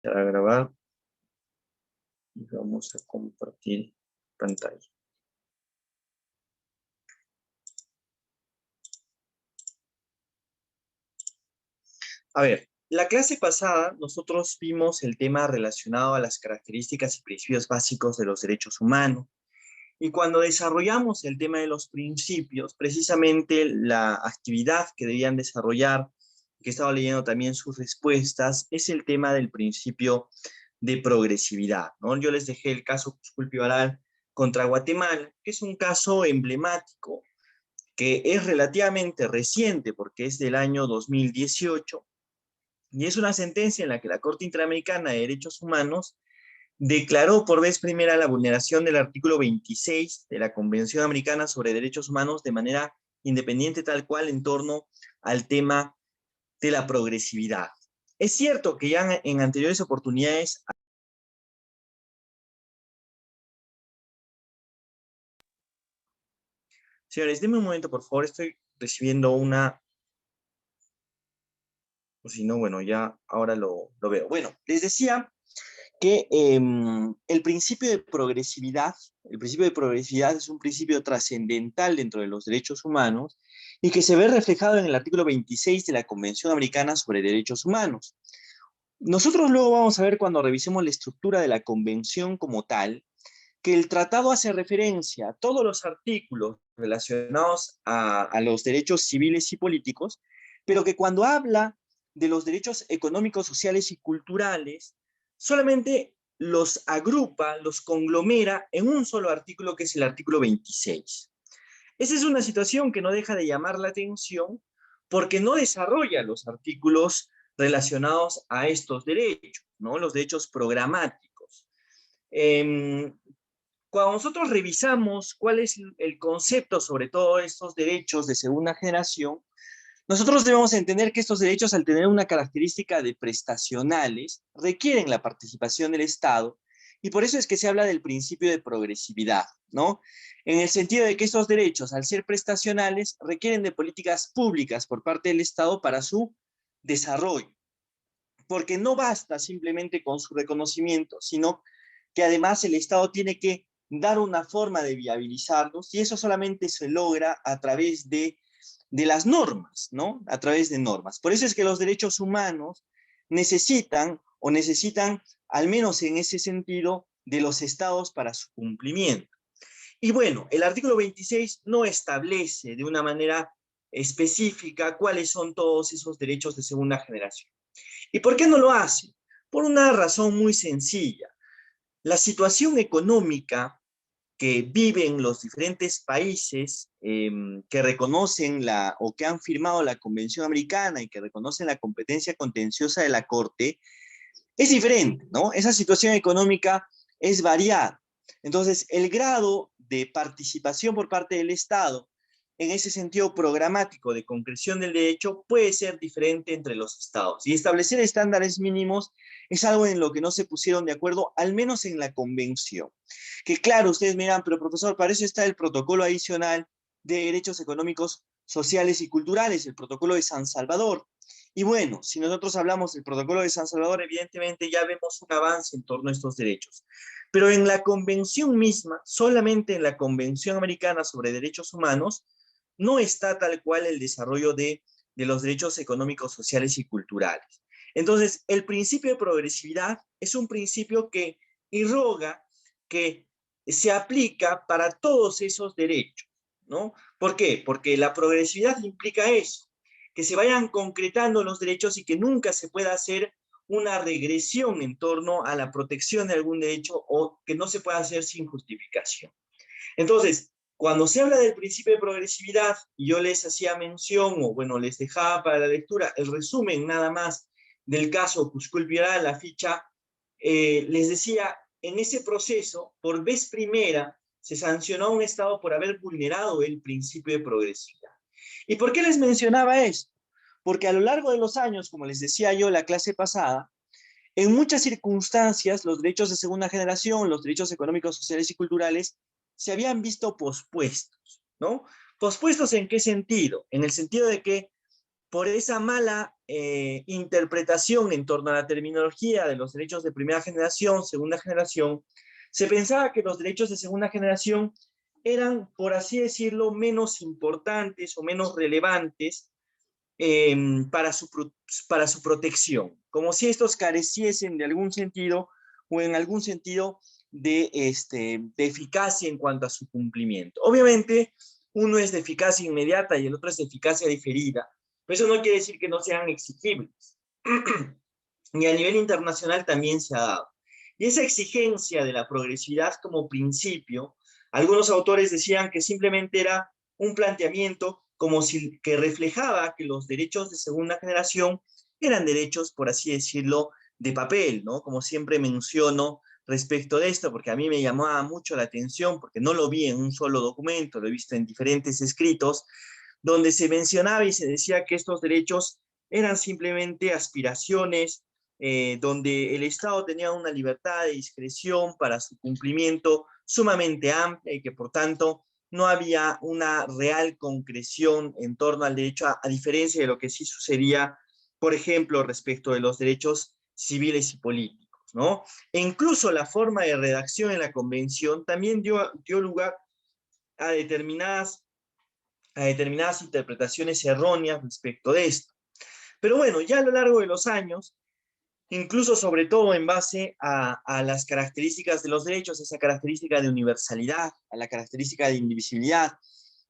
a grabar y vamos a compartir pantalla. A ver, la clase pasada nosotros vimos el tema relacionado a las características y principios básicos de los derechos humanos. Y cuando desarrollamos el tema de los principios, precisamente la actividad que debían desarrollar, que he estado leyendo también sus respuestas, es el tema del principio de progresividad, ¿no? Yo les dejé el caso Cusculpi-Varal contra Guatemala, que es un caso emblemático, que es relativamente reciente, porque es del año 2018, y es una sentencia en la que la Corte Interamericana de Derechos Humanos declaró por vez primera la vulneración del artículo 26 de la Convención Americana sobre Derechos Humanos de manera independiente tal cual en torno al tema de la progresividad. Es cierto que ya en anteriores oportunidades... Señores, denme un momento, por favor, estoy recibiendo una... O si no, bueno, ya ahora lo veo. Bueno, les decía que el principio de progresividad es un principio trascendental dentro de los derechos humanos y que se ve reflejado en el artículo 26 de la Convención Americana sobre Derechos Humanos. Nosotros luego vamos a ver cuando revisemos la estructura de la convención como tal, que el tratado hace referencia a todos los artículos relacionados a los derechos civiles y políticos, pero que cuando habla de los derechos económicos, sociales y culturales, solamente los agrupa, los conglomera en un solo artículo que es el artículo 26. Esa es una situación que no deja de llamar la atención porque no desarrolla los artículos relacionados a estos derechos, ¿no? Los derechos programáticos. Cuando nosotros revisamos cuál es el concepto sobre todos estos derechos de segunda generación, nosotros debemos entender que estos derechos, al tener una característica de prestacionales, requieren la participación del Estado, y por eso es que se habla del principio de progresividad, ¿no? En el sentido de que estos derechos, al ser prestacionales, requieren de políticas públicas por parte del Estado para su desarrollo, porque no basta simplemente con su reconocimiento, sino que además el Estado tiene que dar una forma de viabilizarlos, y eso solamente se logra a través de las normas, ¿no? A través de normas. Por eso es que los derechos humanos necesitan al menos en ese sentido, de los estados para su cumplimiento. Y bueno, el artículo 26 no establece de una manera específica cuáles son todos esos derechos de segunda generación. ¿Y por qué no lo hace? Por una razón muy sencilla. La situación económica que viven los diferentes países que reconocen o que han firmado la Convención Americana y que reconocen la competencia contenciosa de la Corte, es diferente, ¿no? Esa situación económica es variada. Entonces, el grado de participación por parte del Estado en ese sentido programático de concreción del derecho puede ser diferente entre los estados. Y establecer estándares mínimos es algo en lo que no se pusieron de acuerdo, al menos en la convención. Que claro, ustedes miran, pero profesor, para eso está el protocolo adicional de derechos económicos, sociales y culturales, el protocolo de San Salvador. Y bueno, si nosotros hablamos del protocolo de San Salvador, evidentemente ya vemos un avance en torno a estos derechos. Pero en la convención misma, solamente en la Convención Americana sobre Derechos Humanos, no está tal cual el desarrollo de los derechos económicos, sociales y culturales. Entonces, el principio de progresividad es un principio que irroga, que se aplica para todos esos derechos, ¿no? ¿Por qué? Porque la progresividad implica eso, que se vayan concretando los derechos y que nunca se pueda hacer una regresión en torno a la protección de algún derecho o que no se pueda hacer sin justificación. Entonces, cuando se habla del principio de progresividad, y yo les hacía mención, o bueno, les dejaba para la lectura el resumen nada más del caso Cusculpi-Varal, la ficha, les decía, en ese proceso, por vez primera, se sancionó a un Estado por haber vulnerado el principio de progresividad. ¿Y por qué les mencionaba esto? Porque a lo largo de los años, como les decía yo en la clase pasada, en muchas circunstancias, los derechos de segunda generación, los derechos económicos, sociales y culturales, se habían visto pospuestos, ¿no? ¿Pospuestos en qué sentido? En el sentido de que por esa mala interpretación en torno a la terminología de los derechos de primera generación, segunda generación, se pensaba que los derechos de segunda generación eran, por así decirlo, menos importantes o menos relevantes eh, para, su, para su protección, como si estos careciesen de algún sentido o en algún sentido de eficacia en cuanto a su cumplimiento. Obviamente, uno es de eficacia inmediata y el otro es de eficacia diferida, pero eso no quiere decir que no sean exigibles. Y a nivel internacional también se ha dado. Y esa exigencia de la progresividad como principio, algunos autores decían que simplemente era un planteamiento como si que reflejaba que los derechos de segunda generación eran derechos, por así decirlo, de papel, ¿no? Como siempre menciono respecto de esto, porque a mí me llamaba mucho la atención, porque no lo vi en un solo documento, lo he visto en diferentes escritos, donde se mencionaba y se decía que estos derechos eran simplemente aspiraciones, donde el Estado tenía una libertad de discreción para su cumplimiento sumamente amplia y que por tanto no había una real concreción en torno al derecho, a diferencia de lo que sí sucedía, por ejemplo, respecto de los derechos civiles y políticos, ¿no? E incluso la forma de redacción en la convención también dio lugar a determinadas interpretaciones erróneas respecto de esto. Pero bueno, ya a lo largo de los años, incluso sobre todo en base a las características de los derechos, esa característica de universalidad, a la característica de indivisibilidad,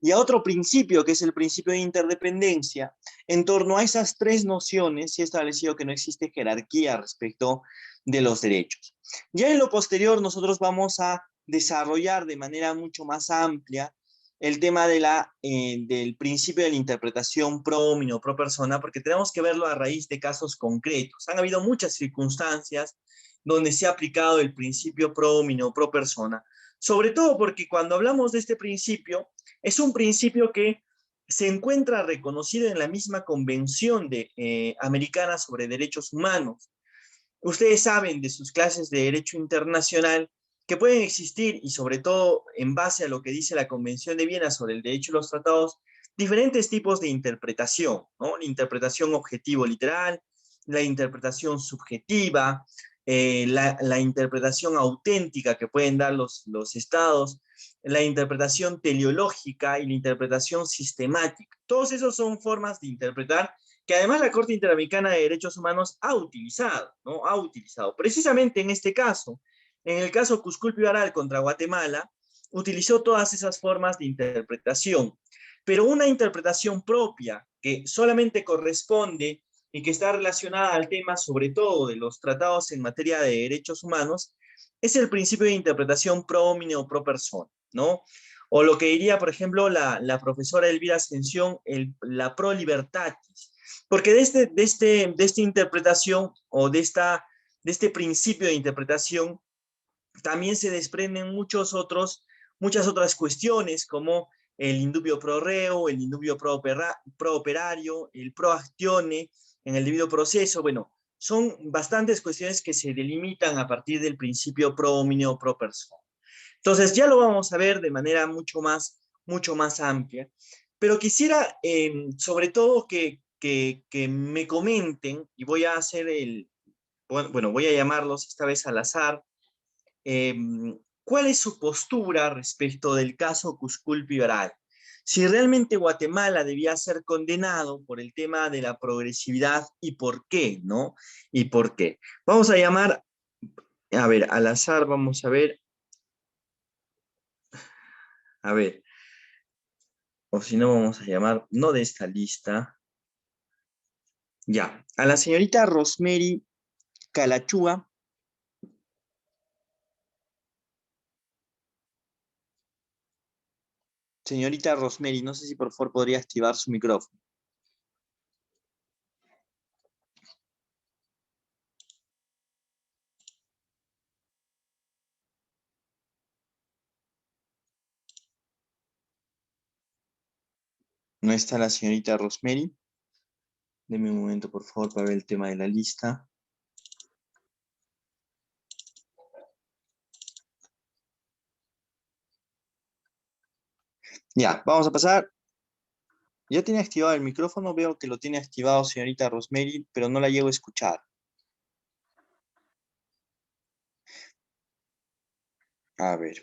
y a otro principio, que es el principio de interdependencia, en torno a esas tres nociones se ha establecido que no existe jerarquía respecto de los derechos. Ya en lo posterior, nosotros vamos a desarrollar de manera mucho más amplia el tema del principio de la interpretación pro homine pro persona, porque tenemos que verlo a raíz de casos concretos. Han habido muchas circunstancias donde se ha aplicado el principio pro homine pro persona, sobre todo porque cuando hablamos de este principio, es un principio que se encuentra reconocido en la misma Convención Americana sobre Derechos Humanos. Ustedes saben de sus clases de Derecho Internacional que pueden existir, y sobre todo en base a lo que dice la Convención de Viena sobre el derecho y los tratados, diferentes tipos de interpretación, ¿no? La interpretación objetivo-literal, la interpretación subjetiva, la interpretación auténtica que pueden dar los estados, la interpretación teleológica y la interpretación sistemática. Todos esos son formas de interpretar que además la Corte Interamericana de Derechos Humanos ha utilizado, ¿no? Ha utilizado. Precisamente en este caso, en el caso Cusculpi-Varal contra Guatemala, utilizó todas esas formas de interpretación, pero una interpretación propia que solamente corresponde y que está relacionada al tema, sobre todo de los tratados en materia de derechos humanos, es el principio de interpretación pro homine o pro persona, ¿no? O lo que diría, por ejemplo, la profesora Elvira Ascensión, la pro libertatis. Porque de esta interpretación o de este principio de interpretación también se desprenden muchas otras cuestiones como el indubio pro reo, el indubio pro operario, el pro actione en el debido proceso. Bueno, son bastantes cuestiones que se delimitan a partir del principio pro homine o pro persona. Entonces ya lo vamos a ver de manera mucho más amplia, pero quisiera sobre todo que me comenten, y voy a hacer bueno, voy a llamarlos esta vez al azar, eh, ¿cuál es su postura respecto del caso Cusculpi-Varal? Si realmente Guatemala debía ser condenado por el tema de la progresividad y por qué, ¿no? ¿Y por qué? Vamos a llamar, a ver, al azar, vamos a ver, o si no vamos a llamar, no de esta lista, ya, a la señorita Rosemary Calachúa. Señorita Rosemary, no sé si por favor podría activar su micrófono. ¿No está la señorita Rosemary? Deme un momento, por favor, para ver el tema de la lista. Ya, vamos a pasar Ya tiene activado el micrófono, veo que lo tiene activado señorita Rosemary, pero no la llego a escuchar. A ver.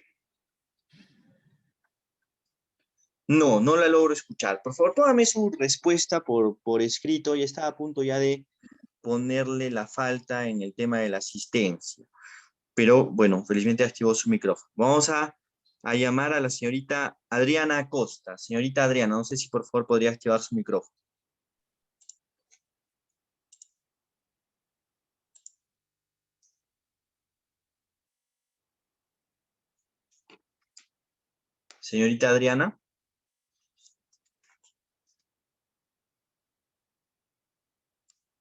No, no la logro escuchar. Por favor, póngame su respuesta por escrito. Ya está a punto ya de ponerle la falta en el tema de la asistencia. Pero bueno, felizmente activó su micrófono. Vamos a llamar a la señorita Adriana Acosta. Señorita Adriana, no sé si por favor podría activar su micrófono. Señorita Adriana.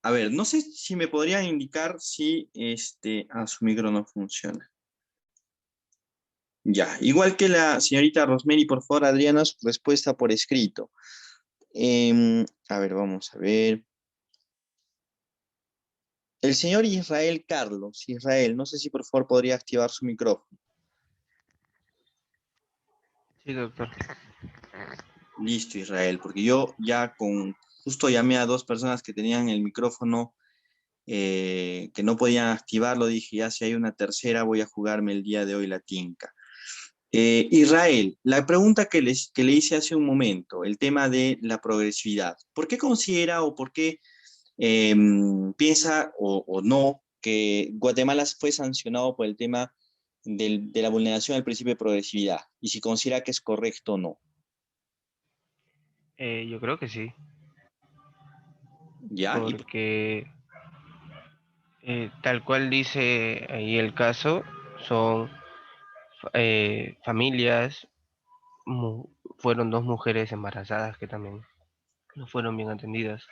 A ver, no sé si me podrían indicar si su micro no funciona. Ya, igual que la señorita Rosemary, por favor, Adriana, su respuesta por escrito. A ver, vamos a ver. El señor Israel Carlos, Israel, no sé si por favor podría activar su micrófono. Sí, doctor. Listo, Israel, porque yo justo llamé a dos personas que tenían el micrófono que no podían activarlo, dije, ya si hay una tercera voy a jugarme el día de hoy la tinca. Israel, la pregunta que le hice hace un momento, el tema de la progresividad, ¿por qué considera o por qué piensa o no que Guatemala fue sancionado por el tema de la vulneración del principio de progresividad? Y si considera que es correcto o no. Yo creo que sí, ¿Ya? porque tal cual dice ahí el caso, son familias, fueron dos mujeres embarazadas que también no fueron bien atendidas.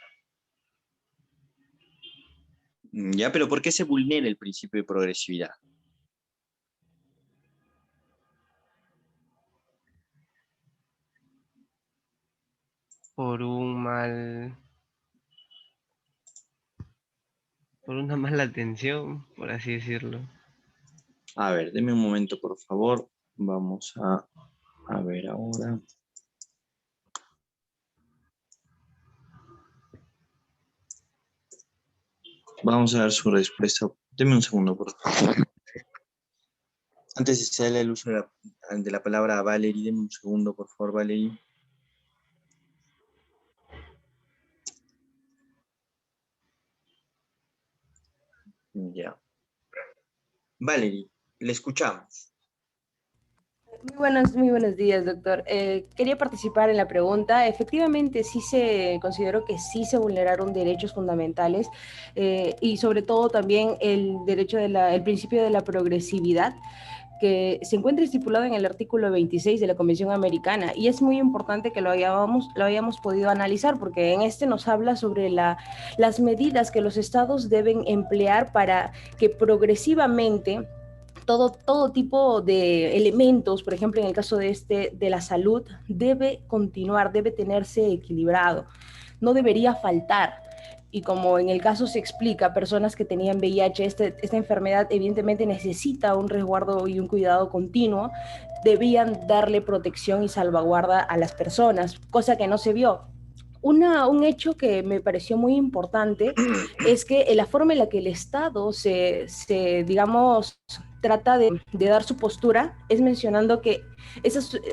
¿Ya? Pero ¿por qué se vulnera el principio de progresividad? Por por una mala atención, por así decirlo. A ver, deme un momento, por favor. Vamos a ver ahora. Vamos a ver su respuesta. Deme un segundo, por favor. Antes de hacerle el uso de la palabra a Valerie, deme un segundo, por favor, Valerie. Ya. Valerie, le escuchamos. Muy buenos días, doctor. Quería participar en la pregunta. Efectivamente, sí se consideró que sí se vulneraron derechos fundamentales y sobre todo también el derecho el principio de la progresividad que se encuentra estipulado en el artículo 26 de la Convención Americana y es muy importante que lo hayamos podido analizar porque en este nos habla sobre las medidas que los estados deben emplear para que progresivamente todo tipo de elementos, por ejemplo, en el caso de la salud, debe continuar, debe tenerse equilibrado, no debería faltar. Y como en el caso se explica, personas que tenían VIH, esta enfermedad evidentemente necesita un resguardo y un cuidado continuo, debían darle protección y salvaguarda a las personas, cosa que no se vio. Un hecho que me pareció muy importante es que la forma en la que el Estado digamos, trata de dar su postura es mencionando que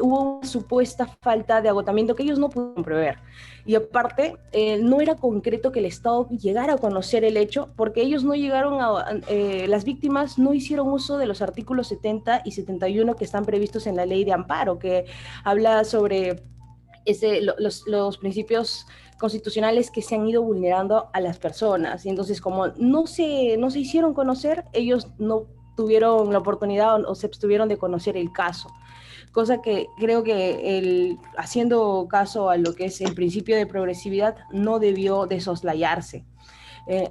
hubo una supuesta falta de agotamiento que ellos no pudieron prever. Y aparte, no era concreto que el Estado llegara a conocer el hecho porque ellos no llegaron las víctimas no hicieron uso de los artículos 70 y 71 que están previstos en la ley de amparo, que habla sobre los principios constitucionales que se han ido vulnerando a las personas. Y entonces, como no se hicieron conocer, ellos no tuvieron la oportunidad o se abstuvieron de conocer el caso. Cosa que creo que haciendo caso a lo que es el principio de progresividad no debió de soslayarse.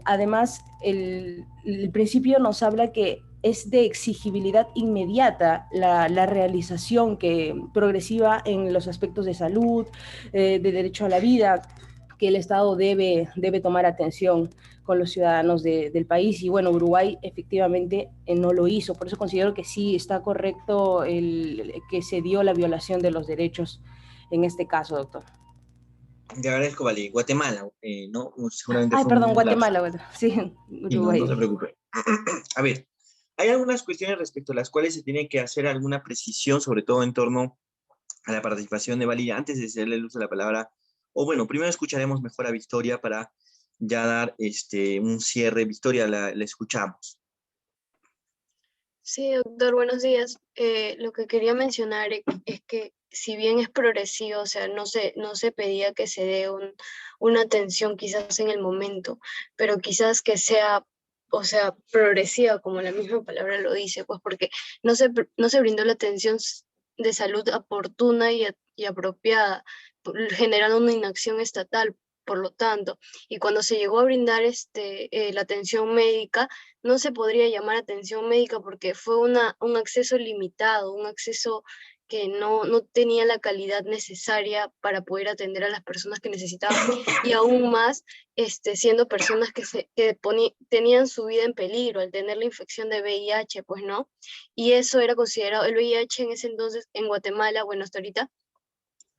Además, el principio nos habla que es de exigibilidad inmediata la realización progresiva en los aspectos de salud, de derecho a la vida, que el Estado debe tomar atención con los ciudadanos del país. Y bueno, Uruguay efectivamente no lo hizo. Por eso considero que sí está correcto que se dio la violación de los derechos en este caso, doctor. Te agradezco, vale. Guatemala, ¿no? Seguramente Ay, fue perdón, un lapso. Guatemala, bueno, sí, Y no, no Uruguay. se preocupe. A ver, hay algunas cuestiones respecto a las cuales se tiene que hacer alguna precisión, sobre todo en torno a la participación de Valida, antes de hacerle el uso de la palabra. O bueno, primero escucharemos mejor a Victoria para ya dar un cierre. Victoria, la escuchamos. Sí, doctor, buenos días. Lo que quería mencionar es que si bien es progresivo, o sea, no se pedía que se dé una atención quizás en el momento, pero quizás que sea, o sea, progresiva, como la misma palabra lo dice, pues porque no se brindó la atención de salud oportuna y apropiada, generando una inacción estatal, por lo tanto, y cuando se llegó a brindar la atención médica, no se podría llamar atención médica porque fue un acceso limitado, un acceso que no tenía la calidad necesaria para poder atender a las personas que necesitaban y aún más siendo personas tenían su vida en peligro al tener la infección de VIH, pues no, y eso era considerado, el VIH en ese entonces en Guatemala, bueno, hasta ahorita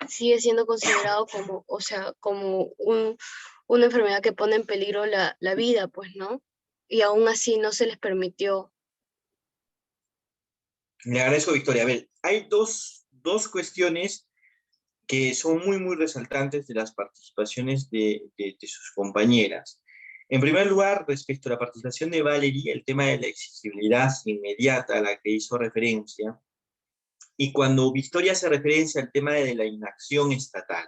sigue siendo considerado como, o sea, como una enfermedad que pone en peligro la vida, pues, ¿no? Y aún así no se les permitió. Le agradezco, Victoria. A ver, hay dos cuestiones que son muy, muy resaltantes de las participaciones de sus compañeras. En primer lugar, respecto a la participación de Valerie, el tema de la exigibilidad inmediata a la que hizo referencia, y cuando Victoria hace referencia al tema de la inacción estatal.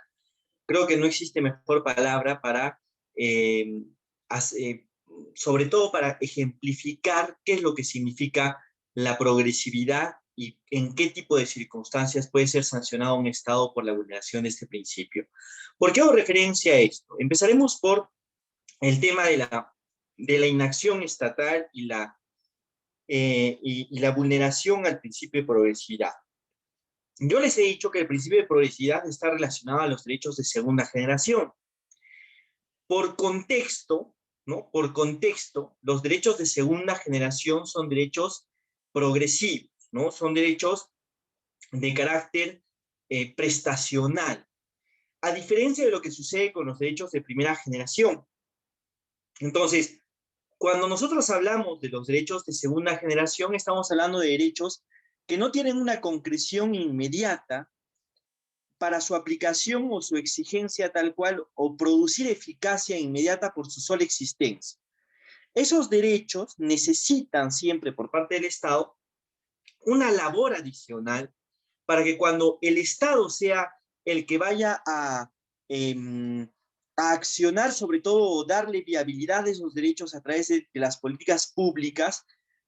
Creo que no existe mejor palabra para, eh, hacer, sobre todo para ejemplificar qué es lo que significa la progresividad y en qué tipo de circunstancias puede ser sancionado un Estado por la vulneración de este principio. ¿Por qué hago referencia a esto? Empezaremos por el tema de la inacción estatal y la vulneración al principio de progresividad. Yo les he dicho que el principio de progresividad está relacionado a los derechos de segunda generación. Por contexto, ¿no? Por contexto, los derechos de segunda generación son derechos progresivos, ¿no? Son derechos de carácter prestacional, a diferencia de lo que sucede con los derechos de primera generación. Entonces, cuando nosotros hablamos de los derechos de segunda generación, estamos hablando de derechos que no tienen una concreción inmediata para su aplicación o su exigencia tal cual, o producir eficacia inmediata por su sola existencia. Esos derechos necesitan siempre por parte del Estado una labor adicional para que cuando el Estado sea el que vaya a accionar, sobre todo darle viabilidad a esos derechos a través de las políticas públicas,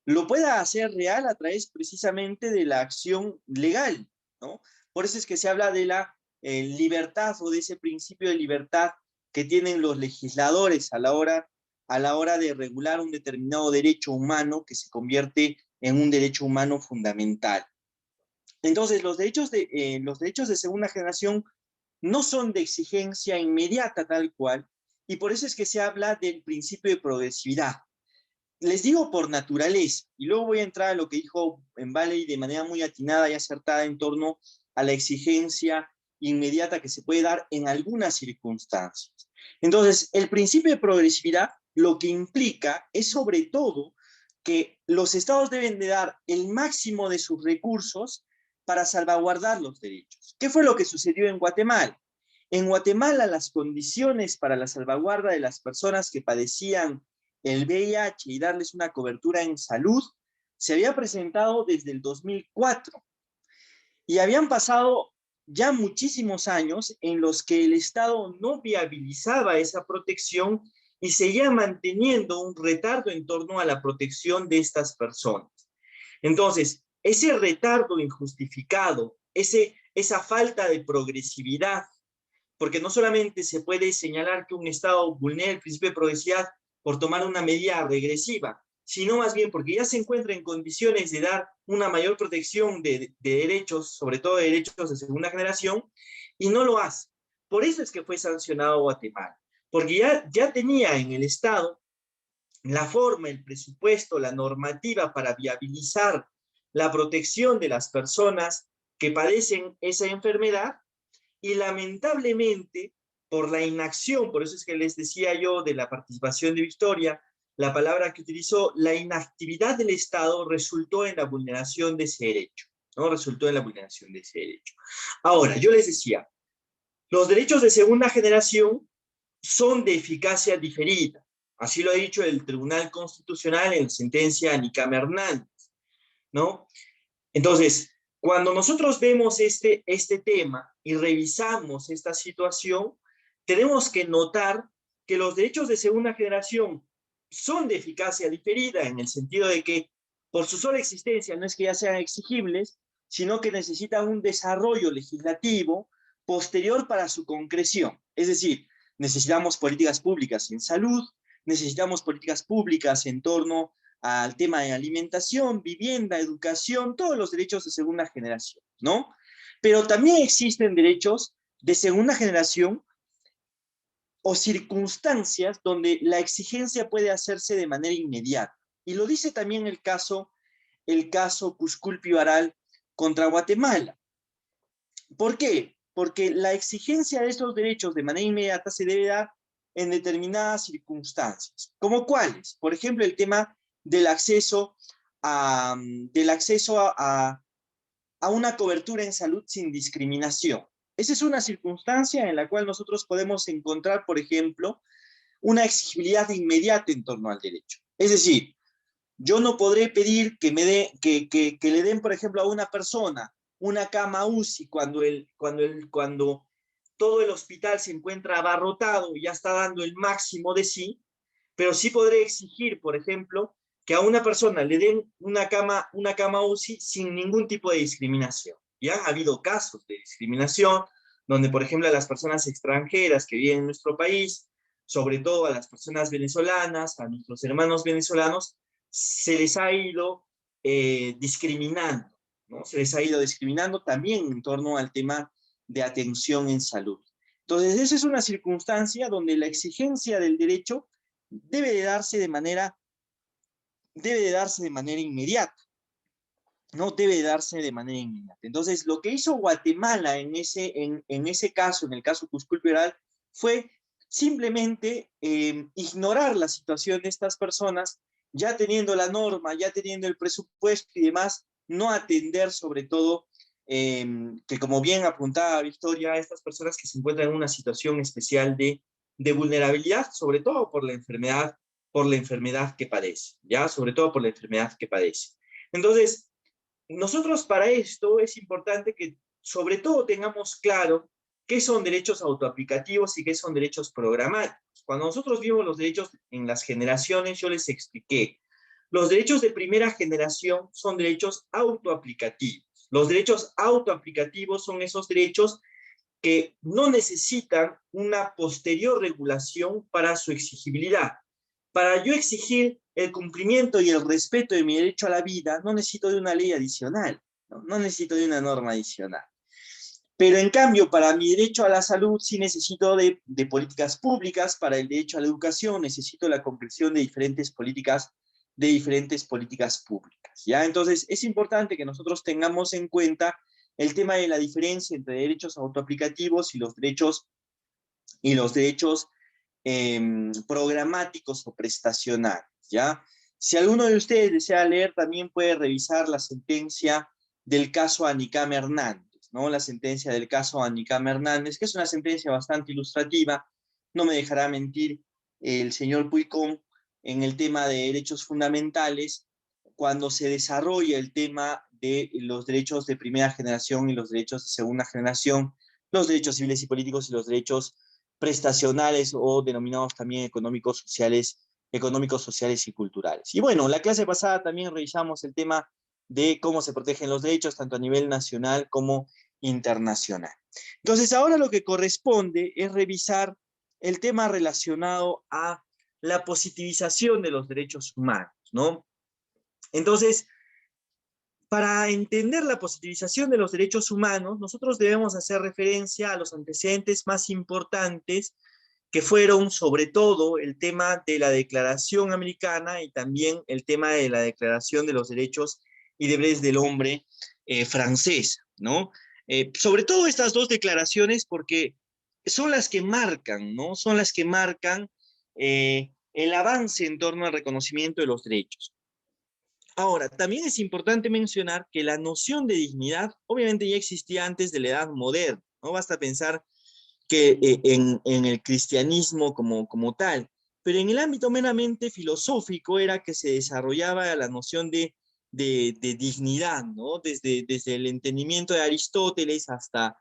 lo pueda hacer real a través precisamente de la acción legal, ¿no? Por eso es que se habla de la libertad o de ese principio de libertad que tienen los legisladores a la hora de regular un determinado derecho humano que se convierte en un derecho humano fundamental. Entonces, los derechos de segunda generación no son de exigencia inmediata tal cual, y por eso es que se habla del principio de progresividad. Les digo por naturaleza, y luego voy a entrar a lo que dijo en Valley de manera muy atinada y acertada en torno a la exigencia inmediata que se puede dar en algunas circunstancias. Entonces, el principio de progresividad lo que implica es sobre todo que los estados deben de dar el máximo de sus recursos para salvaguardar los derechos. ¿Qué fue lo que sucedió en Guatemala? En Guatemala, las condiciones para la salvaguarda de las personas que padecían el VIH y darles una cobertura en salud se había presentado desde el 2004 y habían pasado ya muchísimos años en los que el Estado no viabilizaba esa protección y seguía manteniendo un retardo en torno a la protección de estas personas. Entonces, ese retardo injustificado, esa falta de progresividad, porque no solamente se puede señalar que un Estado vulnera el principio de progresividad por tomar una medida regresiva, sino más bien porque ya se encuentra en condiciones de dar una mayor protección de derechos, sobre todo de derechos de segunda generación, y no lo hace. Por eso es que fue sancionado Guatemala, porque ya tenía en el Estado la forma, el presupuesto, la normativa para viabilizar la protección de las personas que padecen esa enfermedad, y lamentablemente, por la inacción, por eso es que les decía yo de la participación de Victoria, la palabra que utilizó, la inactividad del Estado resultó en la vulneración de ese derecho, ¿no? Resultó en la vulneración de ese derecho. Ahora, yo les decía, los derechos de segunda generación son de eficacia diferida. Así lo ha dicho el Tribunal Constitucional en la sentencia Nicame Hernández, ¿no? Entonces, cuando nosotros vemos este tema y revisamos esta situación, tenemos que notar que los derechos de segunda generación son de eficacia diferida en el sentido de que por su sola existencia no es que ya sean exigibles, sino que necesitan un desarrollo legislativo posterior para su concreción. Es decir, necesitamos políticas públicas en salud, necesitamos políticas públicas en torno al tema de alimentación, vivienda, educación, todos los derechos de segunda generación, ¿no? Pero también existen derechos de segunda generación o circunstancias donde la exigencia puede hacerse de manera inmediata. Y lo dice también el caso Cusculpi-Varal contra Guatemala. ¿Por qué? Porque la exigencia de estos derechos de manera inmediata se debe dar en determinadas circunstancias. ¿Como cuáles? Por ejemplo, el tema del acceso a una cobertura en salud sin discriminación. Esa es una circunstancia en la cual nosotros podemos encontrar, por ejemplo, una exigibilidad inmediata en torno al derecho. Es decir, yo no podré pedir que le den, por ejemplo, a una persona una cama UCI cuando todo el hospital se encuentra abarrotado y ya está dando el máximo de sí, pero sí podré exigir, por ejemplo, que a una persona le den una cama UCI sin ningún tipo de discriminación. Ya ha habido casos de discriminación donde, por ejemplo, a las personas extranjeras que viven en nuestro país, sobre todo a las personas venezolanas, a nuestros hermanos venezolanos, se les ha ido discriminando, ¿no? Se les ha ido discriminando también en torno al tema de atención en salud. Entonces, esa es una circunstancia donde la exigencia del derecho debe de darse de manera inmediata, ¿no? Debe de darse de manera inmediata. Entonces, lo que hizo Guatemala en ese caso, en el caso Cusculpi-Varal, fue simplemente ignorar la situación de estas personas, ya teniendo la norma, ya teniendo el presupuesto y demás, no atender sobre todo, que como bien apuntaba Victoria, a estas personas que se encuentran en una situación especial de vulnerabilidad, sobre todo por la enfermedad que padece, ¿ya? Sobre todo por la enfermedad que padece. Entonces, nosotros para esto es importante que sobre todo tengamos claro qué son derechos autoaplicativos y qué son derechos programáticos. Cuando nosotros vimos los derechos en las generaciones, yo les expliqué, los derechos de primera generación son derechos autoaplicativos. Los derechos autoaplicativos son esos derechos que no necesitan una posterior regulación para su exigibilidad. Para yo exigir el cumplimiento y el respeto de mi derecho a la vida, no necesito de una ley adicional, no necesito de una norma adicional. Pero en cambio, para mi derecho a la salud sí necesito de políticas públicas, para el derecho a la educación necesito la concreción de diferentes políticas públicas, ¿ya? Entonces, es importante que nosotros tengamos en cuenta el tema de la diferencia entre derechos autoaplicativos y los derechos programáticos o prestacionales, ¿ya? Si alguno de ustedes desea leer, también puede revisar la sentencia del caso Nicame Hernández, ¿no? La sentencia del caso Nicame Hernández, que es una sentencia bastante ilustrativa, no me dejará mentir el señor Puicón en el tema de derechos fundamentales, cuando se desarrolla el tema de los derechos de primera generación y los derechos de segunda generación, los derechos civiles y políticos y los derechos prestacionales o denominados también económicos, sociales y culturales. Y bueno, la clase pasada también revisamos el tema de cómo se protegen los derechos, tanto a nivel nacional como internacional. Entonces, ahora lo que corresponde es revisar el tema relacionado a la positivización de los derechos humanos, ¿no? Entonces, para entender la positivización de los derechos humanos, nosotros debemos hacer referencia a los antecedentes más importantes que fueron sobre todo el tema de la Declaración Americana y también el tema de la Declaración de los Derechos y Deberes del Hombre francesa, ¿no? Sobre todo estas dos declaraciones porque son las que marcan, ¿no? Son las que marcan el avance en torno al reconocimiento de los derechos. Ahora, también es importante mencionar que la noción de dignidad obviamente ya existía antes de la edad moderna. No basta pensar que en el cristianismo como tal, pero en el ámbito meramente filosófico era que se desarrollaba la noción de dignidad, ¿no? Desde el entendimiento de Aristóteles hasta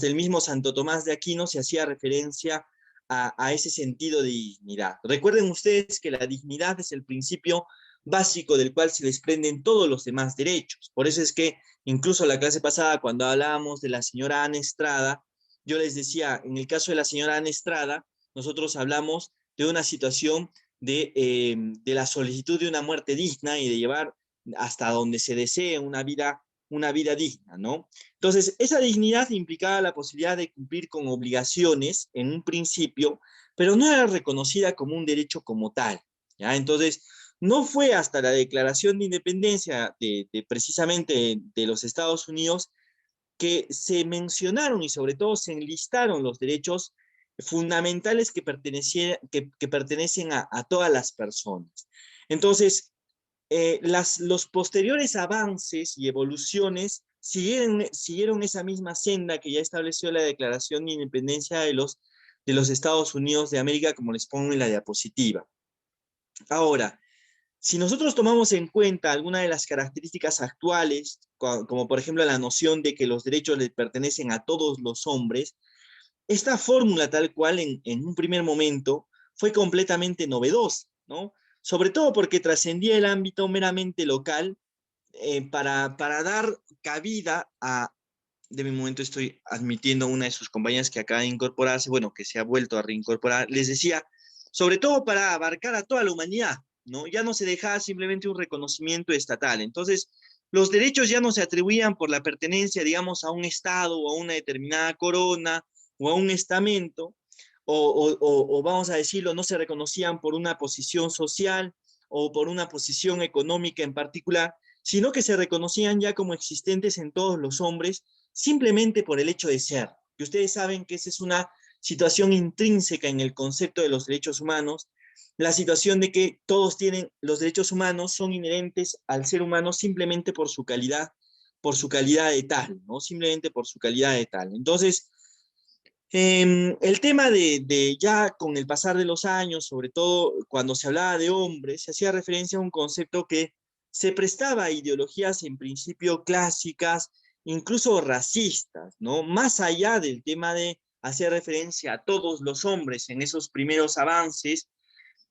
el mismo Santo Tomás de Aquino se hacía referencia a ese sentido de dignidad. Recuerden ustedes que la dignidad es el principio básico del cual se desprenden todos los demás derechos. Por eso es que incluso la clase pasada, cuando hablábamos de la señora Ana Estrada, yo les decía, en el caso de la señora Ana Estrada, nosotros hablamos de una situación de la solicitud de una muerte digna y de llevar hasta donde se desee una vida digna, ¿no? Entonces, esa dignidad implicaba la posibilidad de cumplir con obligaciones en un principio, pero no era reconocida como un derecho como tal, ¿ya? Entonces, no fue hasta la Declaración de Independencia precisamente de los Estados Unidos que se mencionaron y sobre todo se enlistaron los derechos fundamentales que pertenecen a todas las personas. Entonces, los posteriores avances y evoluciones siguieron esa misma senda que ya estableció la Declaración de Independencia de los Estados Unidos de América, como les pongo en la diapositiva. Ahora, si nosotros tomamos en cuenta algunas de las características actuales, como por ejemplo la noción de que los derechos le pertenecen a todos los hombres, esta fórmula tal cual en un primer momento fue completamente novedosa, ¿no? Sobre todo porque trascendía el ámbito meramente local para dar cabida a... De mi momento estoy admitiendo a una de sus compañeras que acaba de incorporarse, bueno, que se ha vuelto a reincorporar, les decía, sobre todo para abarcar a toda la humanidad, ¿no? Ya no se dejaba simplemente un reconocimiento estatal. Entonces, los derechos ya no se atribuían por la pertenencia, digamos, a un estado o a una determinada corona o a un estamento, o vamos a decirlo, no se reconocían por una posición social o por una posición económica en particular, sino que se reconocían ya como existentes en todos los hombres simplemente por el hecho de ser. Y ustedes saben que esa es una situación intrínseca en el concepto de los derechos humanos, la situación de que todos tienen, los derechos humanos son inherentes al ser humano simplemente por su calidad de tal, ¿no? Simplemente por su calidad de tal. Entonces, el tema de ya con el pasar de los años, sobre todo cuando se hablaba de hombres, se hacía referencia a un concepto que se prestaba a ideologías en principio clásicas, incluso racistas, ¿no? Más allá del tema de hacer referencia a todos los hombres en esos primeros avances,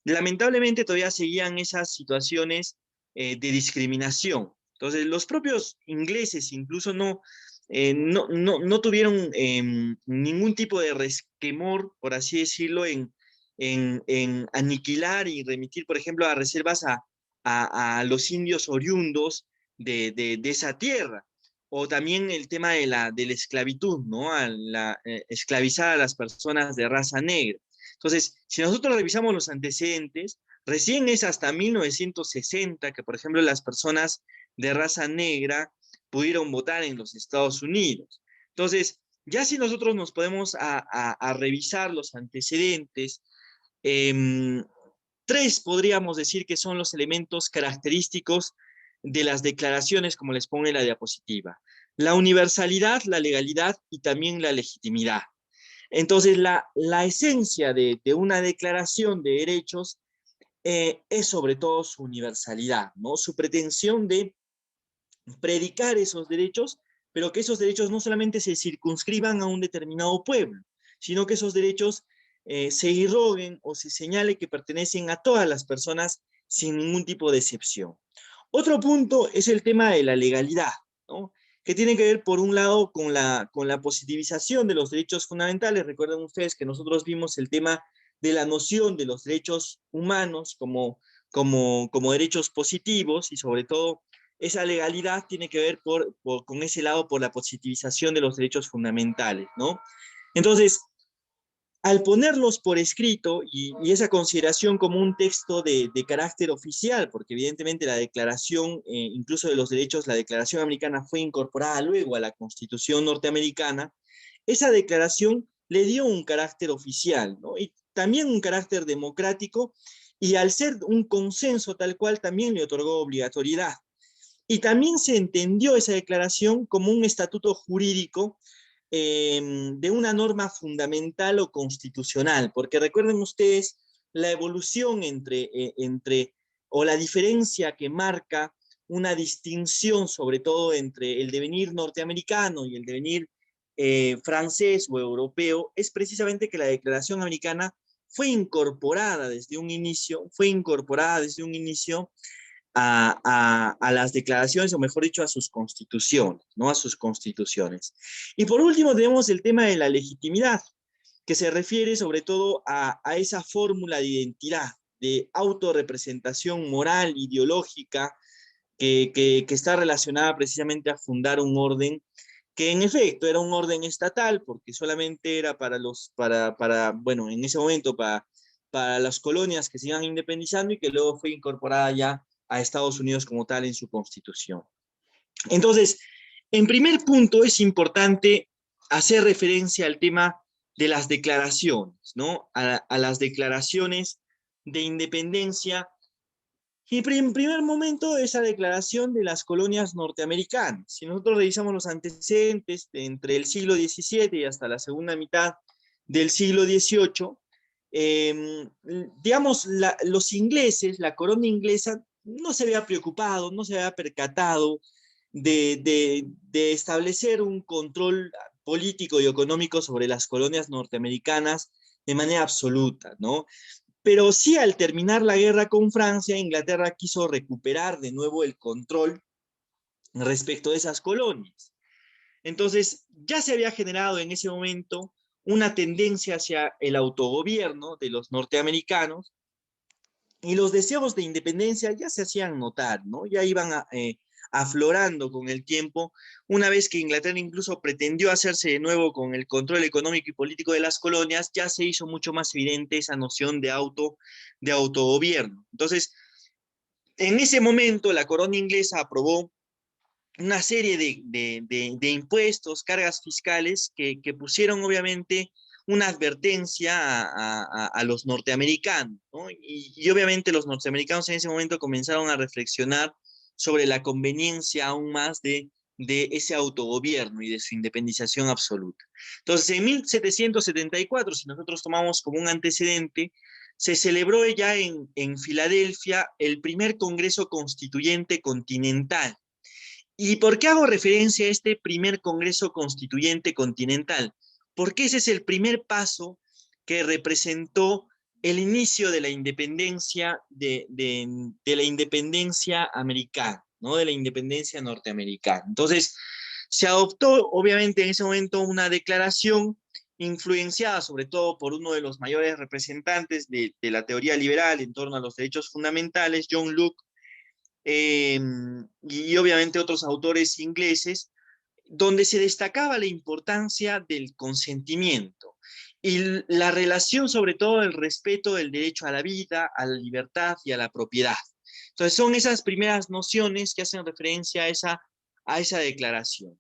lamentablemente todavía seguían esas situaciones de discriminación. Entonces, los propios ingleses incluso no tuvieron ningún tipo de resquemor, por así decirlo, en aniquilar y remitir, por ejemplo, a reservas a los indios oriundos de esa tierra. O también el tema de la esclavitud, ¿no? Esclavizar a las personas de raza negra. Entonces, si nosotros revisamos los antecedentes, recién es hasta 1960 que, por ejemplo, las personas de raza negra pudieron votar en los Estados Unidos. Entonces, ya si nosotros nos podemos a revisar los antecedentes, tres podríamos decir que son los elementos característicos de las declaraciones, como les pongo en la diapositiva. La universalidad, la legalidad y también la legitimidad. Entonces, la esencia de una declaración de derechos es sobre todo su universalidad, ¿no? Su pretensión de predicar esos derechos, pero que esos derechos no solamente se circunscriban a un determinado pueblo, sino que esos derechos se irroguen o se señale que pertenecen a todas las personas sin ningún tipo de excepción. Otro punto es el tema de la legalidad, ¿no? Que tiene que ver, por un lado, con la positivización de los derechos fundamentales. Recuerden ustedes que nosotros vimos el tema de la noción de los derechos humanos como derechos positivos, y sobre todo esa legalidad tiene que ver con ese lado, por la positivización de los derechos fundamentales, ¿no? Entonces, al ponerlos por escrito y esa consideración como un texto de carácter oficial, porque evidentemente la declaración, incluso de los derechos, la declaración americana fue incorporada luego a la Constitución norteamericana, esa declaración le dio un carácter oficial, ¿no? Y también un carácter democrático, y al ser un consenso tal cual también le otorgó obligatoriedad. Y también se entendió esa declaración como un estatuto jurídico de una norma fundamental o constitucional, porque recuerden ustedes la evolución o la diferencia que marca una distinción, sobre todo entre el devenir norteamericano y el devenir francés o europeo, es precisamente que la Declaración Americana fue incorporada desde un inicio, a las declaraciones, o mejor dicho, a sus constituciones, ¿no? A sus constituciones. Y por último tenemos el tema de la legitimidad, que se refiere sobre todo a esa fórmula de identidad, de autorrepresentación moral, ideológica, que está relacionada precisamente a fundar un orden que en efecto era un orden estatal, porque solamente era bueno, en ese momento para las colonias que se iban independizando, y que luego fue incorporada ya a Estados Unidos como tal en su constitución. Entonces, en primer punto es importante hacer referencia al tema de las declaraciones, ¿no? A las declaraciones de independencia. Y en primer momento, esa declaración de las colonias norteamericanas. Si nosotros revisamos los antecedentes entre el siglo XVII y hasta la segunda mitad del siglo XVIII, digamos, los ingleses, la corona inglesa, no se había preocupado, no se había percatado de establecer un control político y económico sobre las colonias norteamericanas de manera absoluta, ¿no? Pero sí, al terminar la guerra con Francia, Inglaterra quiso recuperar de nuevo el control respecto de esas colonias. Entonces, ya se había generado en ese momento una tendencia hacia el autogobierno de los norteamericanos, y los deseos de independencia ya se hacían notar, ¿no? Ya iban aflorando con el tiempo, una vez que Inglaterra incluso pretendió hacerse de nuevo con el control económico y político de las colonias, ya se hizo mucho más evidente esa noción de autogobierno. Entonces, en ese momento la corona inglesa aprobó una serie de impuestos, cargas fiscales que pusieron obviamente una advertencia a los norteamericanos, ¿no? Y obviamente los norteamericanos en ese momento comenzaron a reflexionar sobre la conveniencia aún más de ese autogobierno y de su independización absoluta. Entonces, en 1774, si nosotros tomamos como un antecedente, se celebró ya en Filadelfia el primer Congreso Constituyente Continental. ¿Y por qué hago referencia a este primer Congreso Constituyente Continental? Porque ese es el primer paso que representó el inicio de la independencia, de la independencia americana, ¿no? De la independencia norteamericana. Entonces, se adoptó, obviamente, en ese momento una declaración influenciada sobre todo por uno de los mayores representantes de la teoría liberal en torno a los derechos fundamentales, John Locke, y obviamente otros autores ingleses, donde se destacaba la importancia del consentimiento y la relación, sobre todo, el respeto del derecho a la vida, a la libertad y a la propiedad. Entonces son esas primeras nociones que hacen referencia a esa declaración.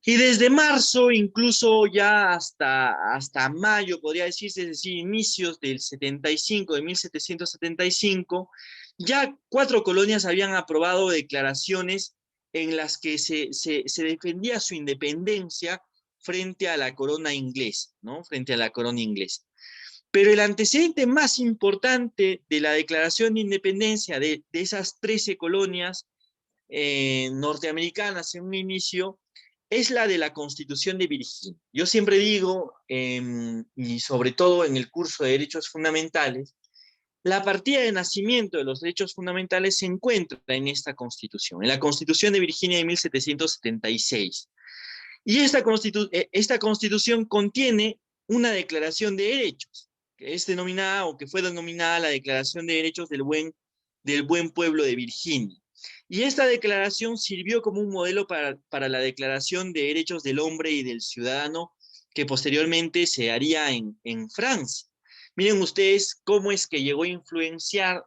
Y desde marzo, incluso ya hasta mayo, podría decirse, es decir, inicios del 75, de 1775, ya 4 colonias habían aprobado declaraciones en las que se defendía su independencia frente a la corona inglesa, ¿no? Frente a la corona inglesa. Pero el antecedente más importante de la declaración de independencia de esas 13 colonias norteamericanas en un inicio es la de la Constitución de Virginia. Yo siempre digo, y sobre todo en el curso de Derechos Fundamentales, la partida de nacimiento de los derechos fundamentales se encuentra en esta Constitución, en la Constitución de Virginia de 1776. Y esta Constitución contiene una declaración de derechos, que es denominada, o que fue denominada, la Declaración de Derechos del Buen Pueblo de Virginia. Y esta declaración sirvió como un modelo para la Declaración de Derechos del Hombre y del Ciudadano, que posteriormente se haría en Francia. Miren ustedes cómo es que llegó a influenciar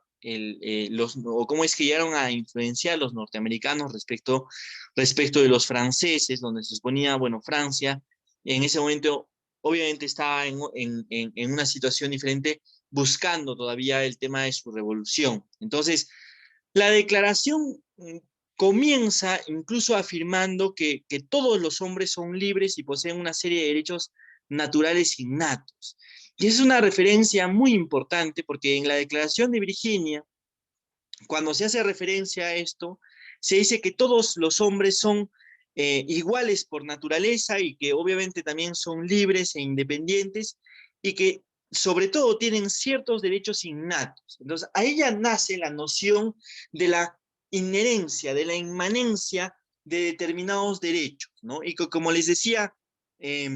o cómo es que llegaron a influenciar los norteamericanos respecto de los franceses, donde se suponía, bueno, Francia en ese momento obviamente estaba en una situación diferente, buscando todavía el tema de su revolución. Entonces, la declaración comienza incluso afirmando que todos los hombres son libres y poseen una serie de derechos naturales innatos. Y es una referencia muy importante porque en la Declaración de Virginia, cuando se hace referencia a esto, se dice que todos los hombres son iguales por naturaleza y que obviamente también son libres e independientes y que sobre todo tienen ciertos derechos innatos. Entonces, a ella nace la noción de la inherencia, de la inmanencia de determinados derechos, ¿no? Y como les decía, eh,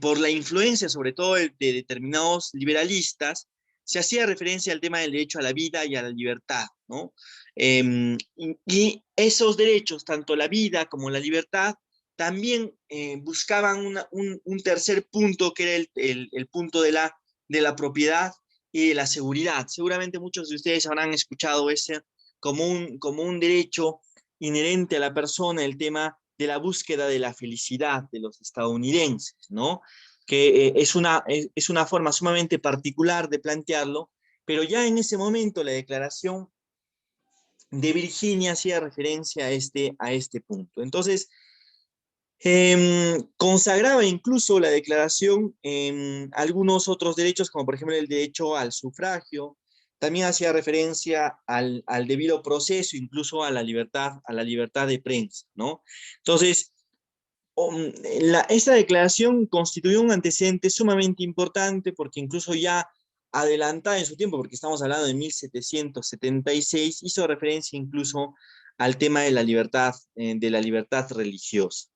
por la influencia sobre todo de determinados liberalistas, se hacía referencia al tema del derecho a la vida y a la libertad, ¿no? Y esos derechos, tanto la vida como la libertad, también buscaban un tercer punto, que era el punto de la propiedad y de la seguridad. Seguramente muchos de ustedes habrán escuchado ese como un derecho inherente a la persona, el tema de la búsqueda de la felicidad de los estadounidenses, ¿no? Que es una forma sumamente particular de plantearlo, pero ya en ese momento la Declaración de Virginia hacía referencia a este punto. Entonces, consagraba incluso la declaración en algunos otros derechos, como por ejemplo el derecho al sufragio, también hacía referencia al debido proceso, incluso a la libertad de prensa, ¿no? Entonces, esta declaración constituyó un antecedente sumamente importante porque incluso ya adelantada en su tiempo, porque estamos hablando de 1776, hizo referencia incluso al tema de la libertad religiosa.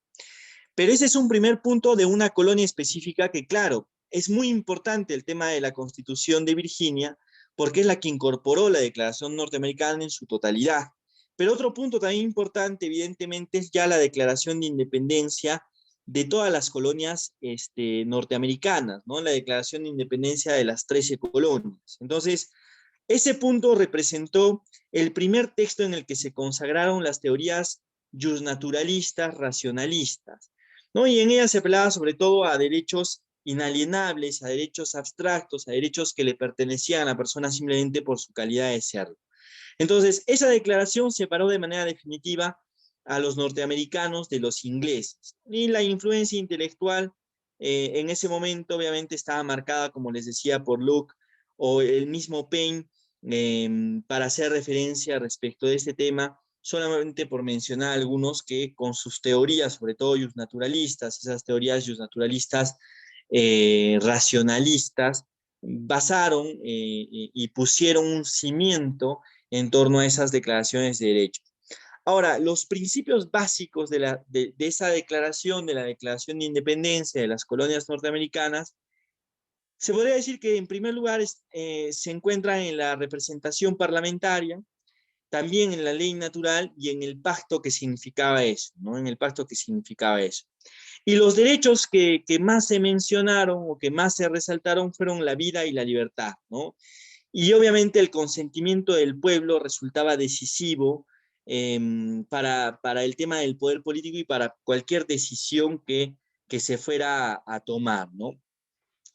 Pero ese es un primer punto de una colonia específica que, claro, es muy importante el tema de la Constitución de Virginia, porque es la que incorporó la Declaración Norteamericana en su totalidad. Pero otro punto también importante, evidentemente, es ya la Declaración de Independencia de todas las colonias norteamericanas, ¿no? La Declaración de Independencia de las 13 colonias. Entonces, ese punto representó el primer texto en el que se consagraron las teorías justnaturalistas, racionalistas, ¿no? Y en ella se apelaba sobre todo a derechos inalienables, a derechos abstractos, a derechos que le pertenecían a la persona simplemente por su calidad de serlo. Entonces, esa declaración separó de manera definitiva a los norteamericanos de los ingleses. Y la influencia intelectual en ese momento obviamente estaba marcada, como les decía, por Locke o el mismo Paine, para hacer referencia respecto de este tema, solamente por mencionar algunos que con sus teorías, sobre todo justnaturalistas, esas teorías justnaturalistas racionalistas, basaron y pusieron un cimiento en torno a esas declaraciones de derechos. Ahora, los principios básicos de esa declaración, de la Declaración de Independencia de las colonias norteamericanas, se podría decir que en primer lugar se encuentran en la representación parlamentaria, también en la ley natural y en el pacto que significaba eso, ¿no? En el pacto que significaba eso. Y los derechos que más se mencionaron o que más se resaltaron fueron la vida y la libertad, ¿no? Y obviamente el consentimiento del pueblo resultaba decisivo para el tema del poder político y para cualquier decisión que se fuera a tomar, ¿no?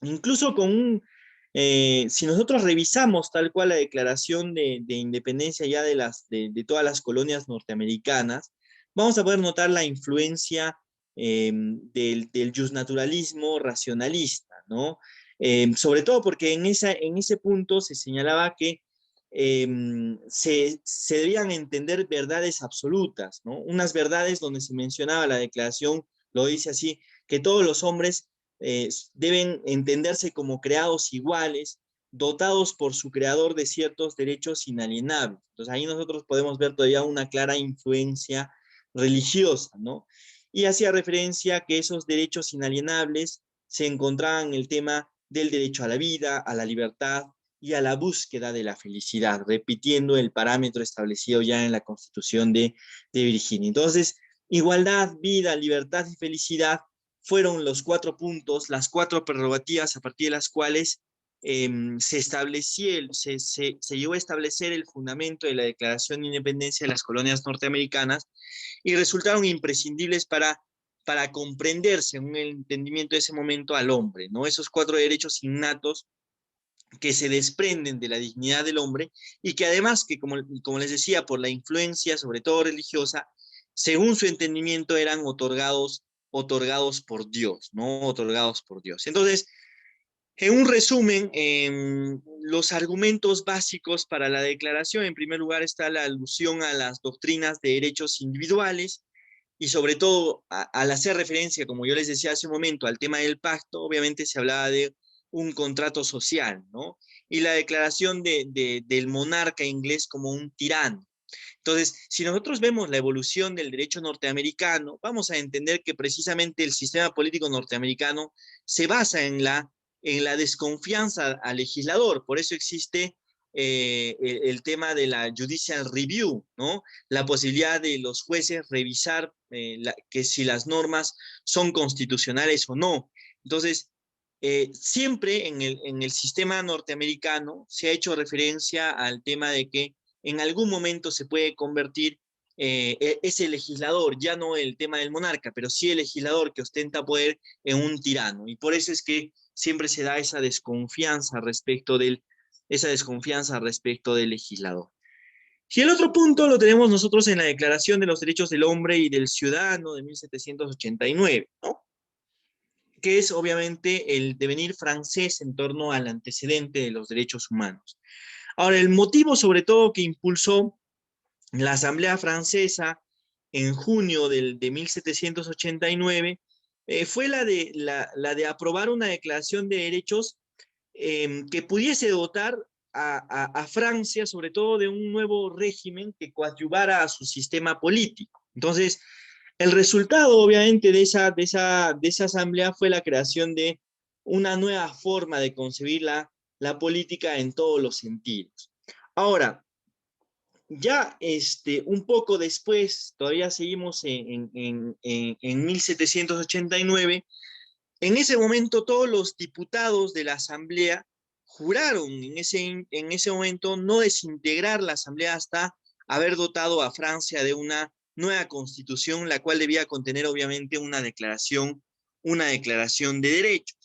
Incluso si nosotros revisamos tal cual la declaración de independencia ya de todas las colonias norteamericanas, vamos a poder notar la influencia del justnaturalismo racionalista, ¿no? Sobre todo porque en ese punto se señalaba que se debían entender verdades absolutas, ¿no? Unas verdades donde se mencionaba la declaración, lo dice así, que todos los hombres deben entenderse como creados iguales, dotados por su creador de ciertos derechos inalienables. Entonces ahí nosotros podemos ver todavía una clara influencia religiosa, ¿no? Y hacía referencia a que esos derechos inalienables se encontraban en el tema del derecho a la vida, a la libertad y a la búsqueda de la felicidad, repitiendo el parámetro establecido ya en la Constitución de Virginia. Entonces, igualdad, vida, libertad y felicidad fueron los 4 puntos, las 4 prerrogativas a partir de las cuales se llegó a establecer el fundamento de la Declaración de Independencia de las colonias norteamericanas y resultaron imprescindibles para para comprender, según el entendimiento de ese momento, al hombre, ¿no? Esos 4 derechos innatos que se desprenden de la dignidad del hombre y que además, que como les decía, por la influencia, sobre todo religiosa, según su entendimiento eran otorgados por Dios, ¿no? Otorgados por Dios. Entonces, en un resumen, los argumentos básicos para la declaración, en primer lugar está la alusión a las doctrinas de derechos individuales y sobre todo al hacer referencia, como yo les decía hace un momento, al tema del pacto, obviamente se hablaba de un contrato social, ¿no? Y la declaración del monarca inglés como un tirano. Entonces, si nosotros vemos la evolución del derecho norteamericano, vamos a entender que precisamente el sistema político norteamericano se basa en la desconfianza al legislador. Por eso existe el tema de la judicial review, ¿no? La posibilidad de los jueces revisar que si las normas son constitucionales o no. Entonces, siempre en el sistema norteamericano se ha hecho referencia al tema de que en algún momento se puede convertir ese legislador, ya no el tema del monarca, pero sí el legislador que ostenta poder en un tirano. Y por eso es que siempre se da esa desconfianza respecto del legislador. Y el otro punto lo tenemos nosotros en la Declaración de los Derechos del Hombre y del Ciudadano de 1789, ¿no? Que es obviamente el devenir francés en torno al antecedente de los derechos humanos. Ahora, el motivo sobre todo que impulsó la Asamblea Francesa en junio de 1789 fue la de aprobar una declaración de derechos que pudiese dotar a Francia, sobre todo, de un nuevo régimen que coadyuvara a su sistema político. Entonces, el resultado, obviamente, de esa asamblea fue la creación de una nueva forma de concebir la política en todos los sentidos. Ahora, ya un poco después, todavía seguimos en 1789, en ese momento todos los diputados de la Asamblea juraron en ese momento no desintegrar la Asamblea hasta haber dotado a Francia de una nueva constitución, la cual debía contener obviamente una declaración de derechos.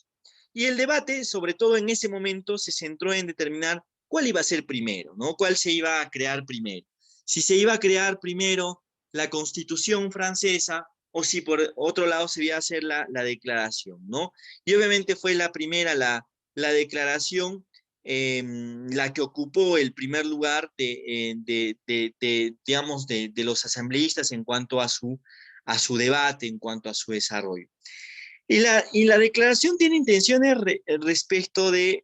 Y el debate, sobre todo en ese momento, se centró en determinar cuál iba a ser primero, ¿no? ¿Cuál se iba a crear primero? Si se iba a crear primero la Constitución francesa o si por otro lado se iba a hacer la declaración, ¿no? Y obviamente fue la primera, la declaración, la que ocupó el primer lugar digamos, de los asambleístas en cuanto a su debate, en cuanto a su desarrollo. Y la declaración tiene intenciones respecto de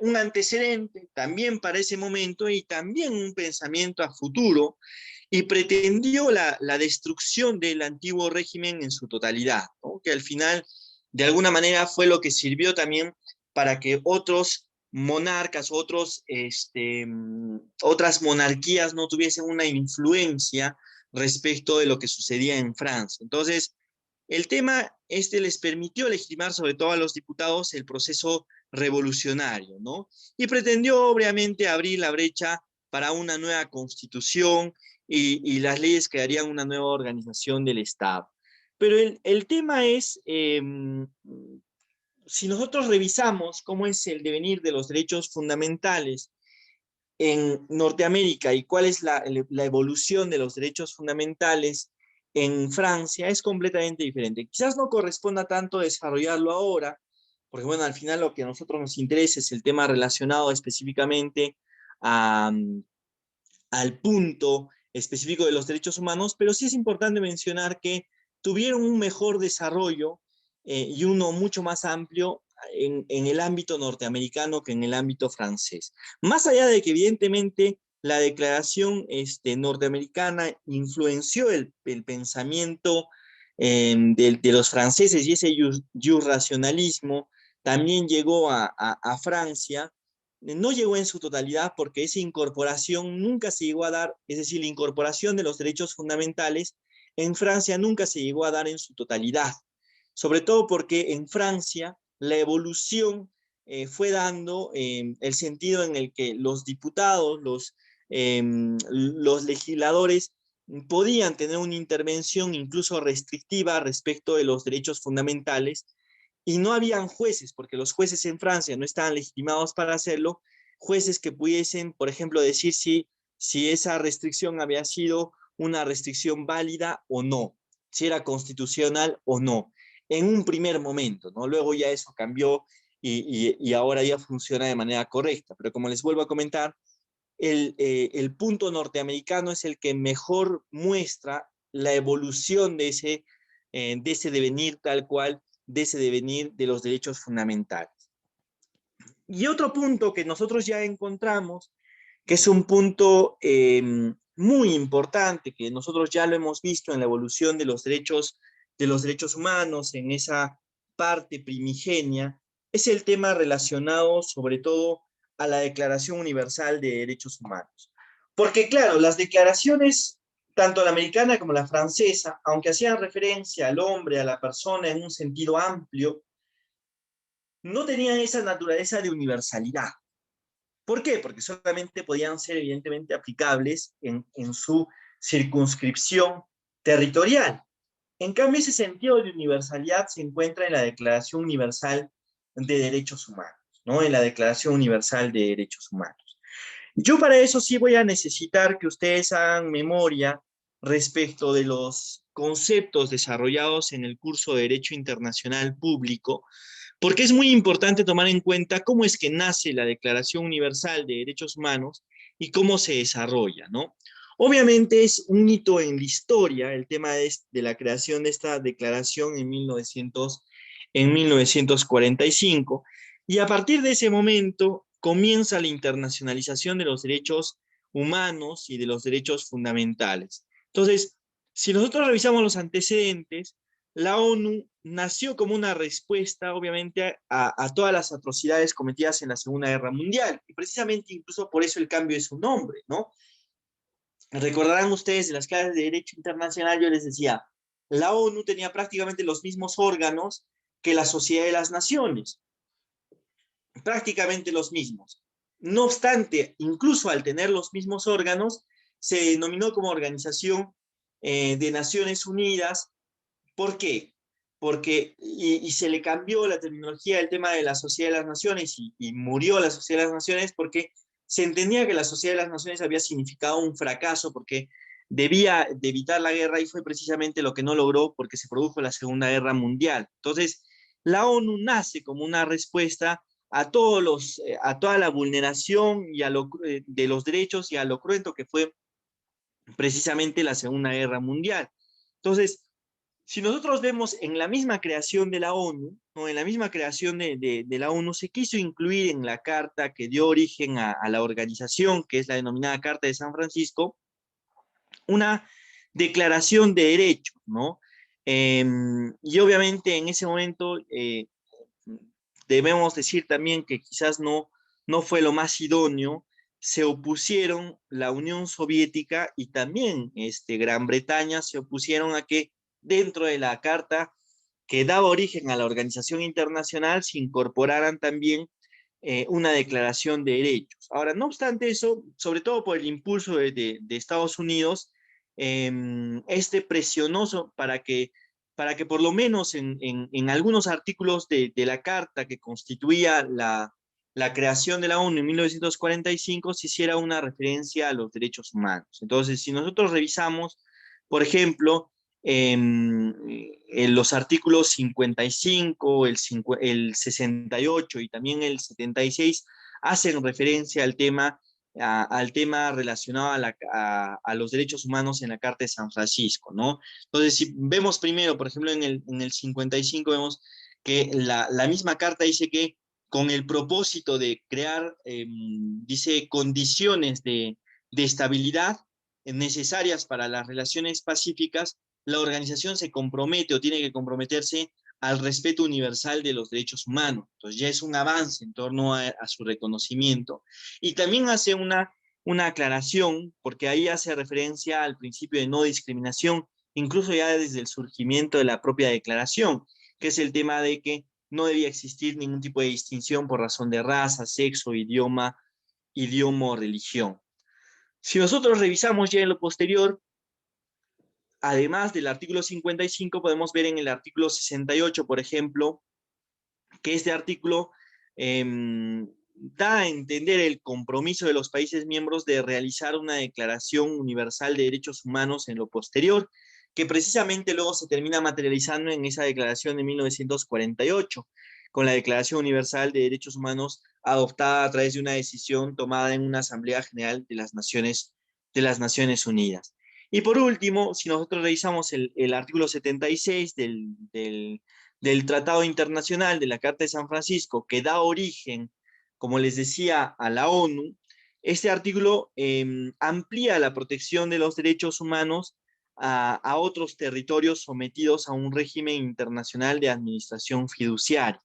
un antecedente también para ese momento y también un pensamiento a futuro, y pretendió la destrucción del antiguo régimen en su totalidad, ¿no? Que al final, de alguna manera, fue lo que sirvió también para que otros monarcas, otras monarquías no tuviesen una influencia respecto de lo que sucedía en Francia. Entonces, el tema les permitió legitimar sobre todo a los diputados el proceso revolucionario, ¿no? Y pretendió obviamente abrir la brecha para una nueva constitución y las leyes que darían una nueva organización del Estado. Pero el tema es, si nosotros revisamos cómo es el devenir de los derechos fundamentales en Norteamérica y cuál es la evolución de los derechos fundamentales en Francia, es completamente diferente. Quizás no corresponda tanto desarrollarlo ahora, porque bueno, al final lo que a nosotros nos interesa es el tema relacionado específicamente al punto específico de los derechos humanos, pero sí es importante mencionar que tuvieron un mejor desarrollo y uno mucho más amplio en el ámbito norteamericano que en el ámbito francés. Más allá de que evidentemente la declaración norteamericana influenció el pensamiento de los franceses y ese racionalismo también llegó a Francia, no llegó en su totalidad porque esa incorporación nunca se llegó a dar, es decir, la incorporación de los derechos fundamentales en Francia nunca se llegó a dar en su totalidad, sobre todo porque en Francia la evolución fue dando el sentido en el que los diputados, los legisladores podían tener una intervención incluso restrictiva respecto de los derechos fundamentales, y no habían jueces, porque los jueces en Francia no estaban legitimados para hacerlo, jueces que pudiesen, por ejemplo, decir si esa restricción había sido una restricción válida o no, si era constitucional o no, en un primer momento, ¿no? Luego ya eso cambió y ahora ya funciona de manera correcta, pero como les vuelvo a comentar, el punto norteamericano es el que mejor muestra la evolución de ese devenir tal cual, de ese devenir de los derechos fundamentales. Y otro punto que nosotros ya encontramos, que es un punto muy importante, que nosotros ya lo hemos visto en la evolución de los derechos humanos, en esa parte primigenia, es el tema relacionado sobre todo a la Declaración Universal de Derechos Humanos. Porque claro, las declaraciones, tanto la americana como la francesa, aunque hacían referencia al hombre, a la persona en un sentido amplio, no tenían esa naturaleza de universalidad. ¿Por qué? Porque solamente podían ser evidentemente aplicables en su circunscripción territorial. En cambio, ese sentido de universalidad se encuentra en la Declaración Universal de Derechos Humanos, ¿no? En la Declaración Universal de Derechos Humanos. Yo para eso sí voy a necesitar que ustedes hagan memoria respecto de los conceptos desarrollados en el curso de Derecho Internacional Público, porque es muy importante tomar en cuenta cómo es que nace la Declaración Universal de Derechos Humanos y cómo se desarrolla, ¿no? Obviamente es un hito en la historia el tema de la creación de esta declaración en 1945, y a partir de ese momento comienza la internacionalización de los derechos humanos y de los derechos fundamentales. Entonces, si nosotros revisamos los antecedentes, la ONU nació como una respuesta, obviamente, a todas las atrocidades cometidas en la Segunda Guerra Mundial, y precisamente incluso por eso el cambio de su nombre, ¿no? Recordarán ustedes en las clases de Derecho Internacional, yo les decía, la ONU tenía prácticamente los mismos órganos que la Sociedad de las Naciones, prácticamente los mismos. No obstante, incluso al tener los mismos órganos, se denominó como Organización de Naciones Unidas. ¿Por qué? Porque, y se le cambió la terminología del tema de la Sociedad de las Naciones y murió la Sociedad de las Naciones porque se entendía que la Sociedad de las Naciones había significado un fracaso porque debía de evitar la guerra y fue precisamente lo que no logró porque se produjo la Segunda Guerra Mundial. Entonces, la ONU nace como una respuesta a toda la vulneración y de los derechos y a lo cruento que fue precisamente la Segunda Guerra Mundial. Entonces, si nosotros vemos en la misma creación de la ONU, ¿no? En la misma creación de la ONU, se quiso incluir en la carta que dio origen a la organización, que es la denominada Carta de San Francisco, una declaración de derechos, ¿no? Y obviamente en ese momento debemos decir también que quizás no fue lo más idóneo. Se opusieron la Unión Soviética y también Gran Bretaña se opusieron a que dentro de la carta que daba origen a la organización internacional se incorporaran también una declaración de derechos. Ahora, no obstante eso, sobre todo por el impulso de Estados Unidos, presionó para que por lo menos en algunos artículos de la carta que constituía la creación de la ONU en 1945 se hiciera una referencia a los derechos humanos. Entonces, si nosotros revisamos, por ejemplo, en los artículos 55, el 68 y también el 76 hacen referencia al tema relacionado a los derechos humanos en la Carta de San Francisco, ¿no? Entonces, si vemos primero, por ejemplo, en el 55 vemos que la misma carta dice que con el propósito de crear, dice, condiciones de estabilidad necesarias para las relaciones pacíficas, la organización se compromete o tiene que comprometerse al respeto universal de los derechos humanos. Entonces ya es un avance en torno a su reconocimiento. Y también hace una aclaración, porque ahí hace referencia al principio de no discriminación, incluso ya desde el surgimiento de la propia declaración, que es el tema de que no debía existir ningún tipo de distinción por razón de raza, sexo, idioma o religión. Si nosotros revisamos ya en lo posterior, además del artículo 55, podemos ver en el artículo 68, por ejemplo, que este artículo da a entender el compromiso de los países miembros de realizar una Declaración Universal de Derechos Humanos en lo posterior, que precisamente luego se termina materializando en esa declaración de 1948, con la Declaración Universal de Derechos Humanos adoptada a través de una decisión tomada en una Asamblea General de las Naciones Unidas. Y por último, si nosotros revisamos el artículo 76 del Tratado Internacional de la Carta de San Francisco, que da origen, como les decía, a la ONU, este artículo amplía la protección de los derechos humanos a otros territorios sometidos a un régimen internacional de administración fiduciaria.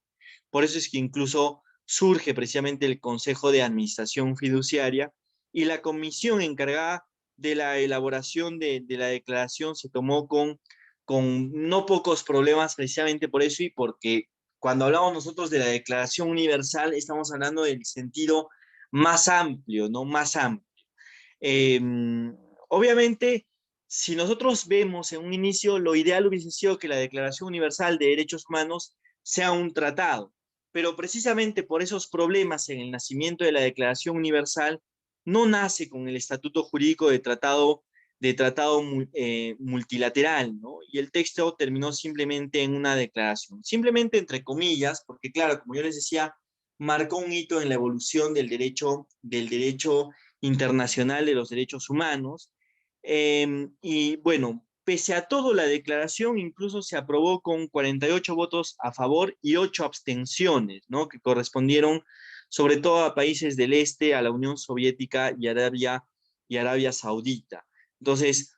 Por eso es que incluso surge precisamente el Consejo de Administración Fiduciaria y la comisión encargada de la elaboración de la declaración se tomó con no pocos problemas precisamente por eso y porque cuando hablamos nosotros de la Declaración Universal estamos hablando del sentido más amplio, ¿no? Más amplio. Obviamente, si nosotros vemos en un inicio, lo ideal hubiese sido que la Declaración Universal de Derechos Humanos sea un tratado, pero precisamente por esos problemas en el nacimiento de la Declaración Universal, no nace con el estatuto jurídico de tratado multilateral, ¿no? Y el texto terminó simplemente en una declaración, simplemente entre comillas, porque claro, como yo les decía, marcó un hito en la evolución del derecho internacional de los derechos humanos, y bueno, pese a todo, la declaración incluso se aprobó con 48 votos a favor y 8 abstenciones, ¿no? Que correspondieron sobre todo a países del este, a la Unión Soviética y Arabia Saudita. Entonces,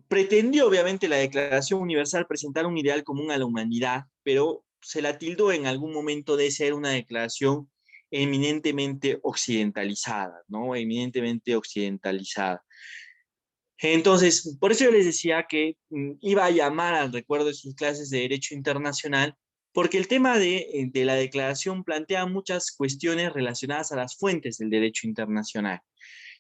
pretendió obviamente la Declaración Universal presentar un ideal común a la humanidad, pero se la tildó en algún momento de ser una declaración eminentemente occidentalizada, ¿no? Eminentemente occidentalizada. Entonces, por eso yo les decía que iba a llamar al recuerdo de sus clases de Derecho Internacional, porque el tema de la declaración plantea muchas cuestiones relacionadas a las fuentes del derecho internacional.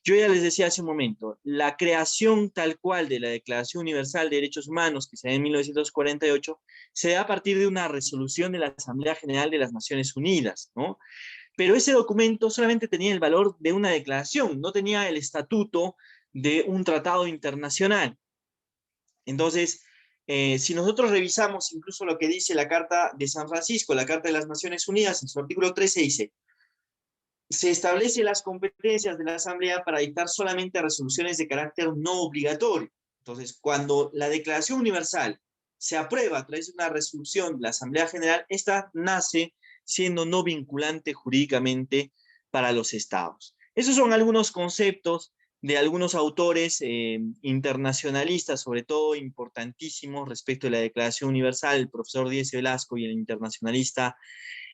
Yo ya les decía hace un momento, la creación tal cual de la Declaración Universal de Derechos Humanos, que se da en 1948, se da a partir de una resolución de la Asamblea General de las Naciones Unidas, ¿no? Pero ese documento solamente tenía el valor de una declaración, no tenía el estatuto de un tratado internacional. Entonces, si nosotros revisamos incluso lo que dice la Carta de San Francisco, la Carta de las Naciones Unidas, en su artículo 13 dice: se establecen las competencias de la Asamblea para dictar solamente resoluciones de carácter no obligatorio. Entonces, cuando la Declaración Universal se aprueba a través de una resolución de la Asamblea General, esta nace siendo no vinculante jurídicamente para los estados. Esos son algunos conceptos de algunos autores internacionalistas, sobre todo importantísimos respecto a la Declaración Universal, el profesor Díez Velasco y el internacionalista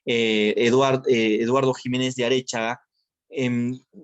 Eduardo Jiménez de Arechaga.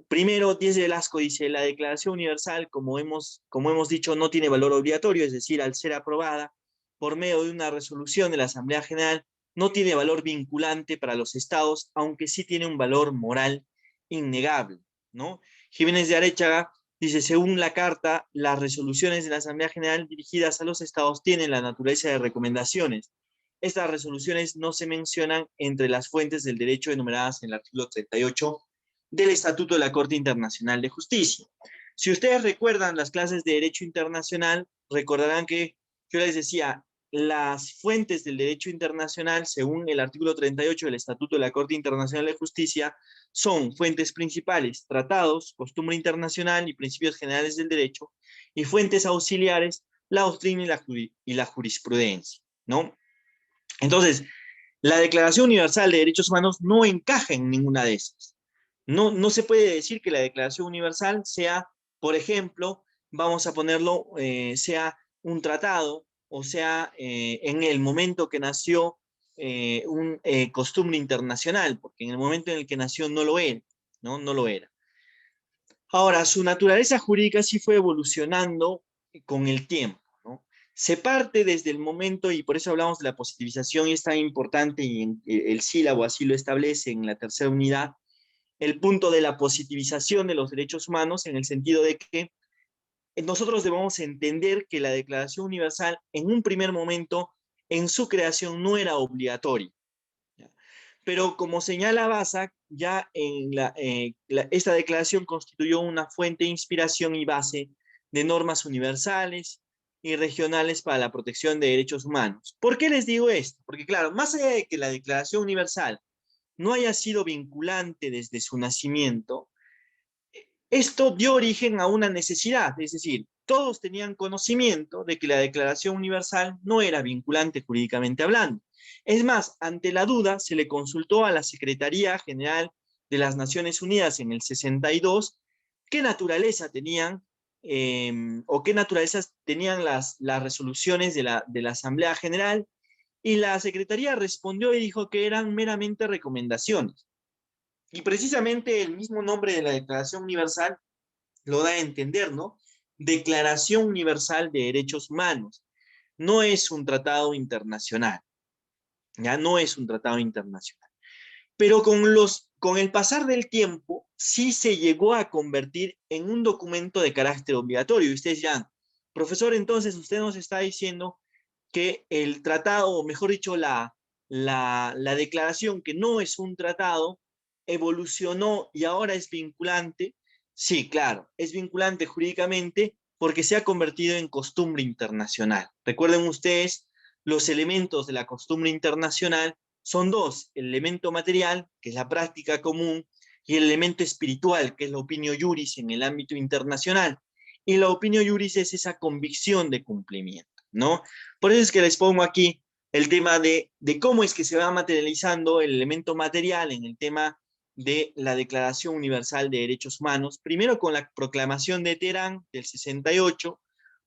Primero, Díez Velasco dice: la Declaración Universal, como hemos dicho, no tiene valor obligatorio, es decir, al ser aprobada por medio de una resolución de la Asamblea General, no tiene valor vinculante para los estados, aunque sí tiene un valor moral innegable, ¿no? Jiménez de Arechaga dice: según la Carta, las resoluciones de la Asamblea General dirigidas a los estados tienen la naturaleza de recomendaciones. Estas resoluciones no se mencionan entre las fuentes del derecho enumeradas en el artículo 38 del Estatuto de la Corte Internacional de Justicia. Si ustedes recuerdan las clases de Derecho Internacional, recordarán que yo les decía, las fuentes del derecho internacional, según el artículo 38 del Estatuto de la Corte Internacional de Justicia, son fuentes principales, tratados, costumbre internacional y principios generales del derecho, y fuentes auxiliares, la doctrina y la jurisprudencia, ¿no? Entonces, la Declaración Universal de Derechos Humanos no encaja en ninguna de esas. No se puede decir que la Declaración Universal sea, por ejemplo, vamos a ponerlo, sea un tratado, o sea, en el momento que nació un costumbre internacional, porque en el momento en el que nació no lo era, ¿no? No lo era. Ahora, su naturaleza jurídica sí fue evolucionando con el tiempo, ¿no? Se parte desde el momento, y por eso hablamos de la positivización, y es tan importante, y el sílabo así lo establece en la tercera unidad, el punto de la positivización de los derechos humanos, en el sentido de que nosotros debemos entender que la Declaración Universal en un primer momento en su creación no era obligatoria. Pero como señala Basak, ya esta declaración constituyó una fuente de inspiración y base de normas universales y regionales para la protección de derechos humanos. ¿Por qué les digo esto? Porque claro, más allá de que la Declaración Universal no haya sido vinculante desde su nacimiento, esto dio origen a una necesidad, es decir, todos tenían conocimiento de que la Declaración Universal no era vinculante jurídicamente hablando. Es más, ante la duda, se le consultó a la Secretaría General de las Naciones Unidas en el 62 qué naturaleza tenían o qué naturalezas tenían las resoluciones de la Asamblea General, y la Secretaría respondió y dijo que eran meramente recomendaciones. Y precisamente el mismo nombre de la Declaración Universal lo da a entender, ¿no? Declaración Universal de Derechos Humanos. No es un tratado internacional, ya no es un tratado internacional. Pero con el pasar del tiempo, sí se llegó a convertir en un documento de carácter obligatorio. Y ustedes dirán, profesor, entonces usted nos está diciendo que el tratado, o mejor dicho, la declaración, que no es un tratado, evolucionó y ahora es vinculante. Sí, claro, es vinculante jurídicamente porque se ha convertido en costumbre internacional. Recuerden ustedes, los elementos de la costumbre internacional son dos: el elemento material, que es la práctica común, y el elemento espiritual, que es la opinio juris en el ámbito internacional. Y la opinio juris es esa convicción de cumplimiento, ¿no? Por eso es que les pongo aquí el tema de cómo es que se va materializando el elemento material en el tema de la Declaración Universal de Derechos Humanos, primero con la proclamación de Teherán del 68,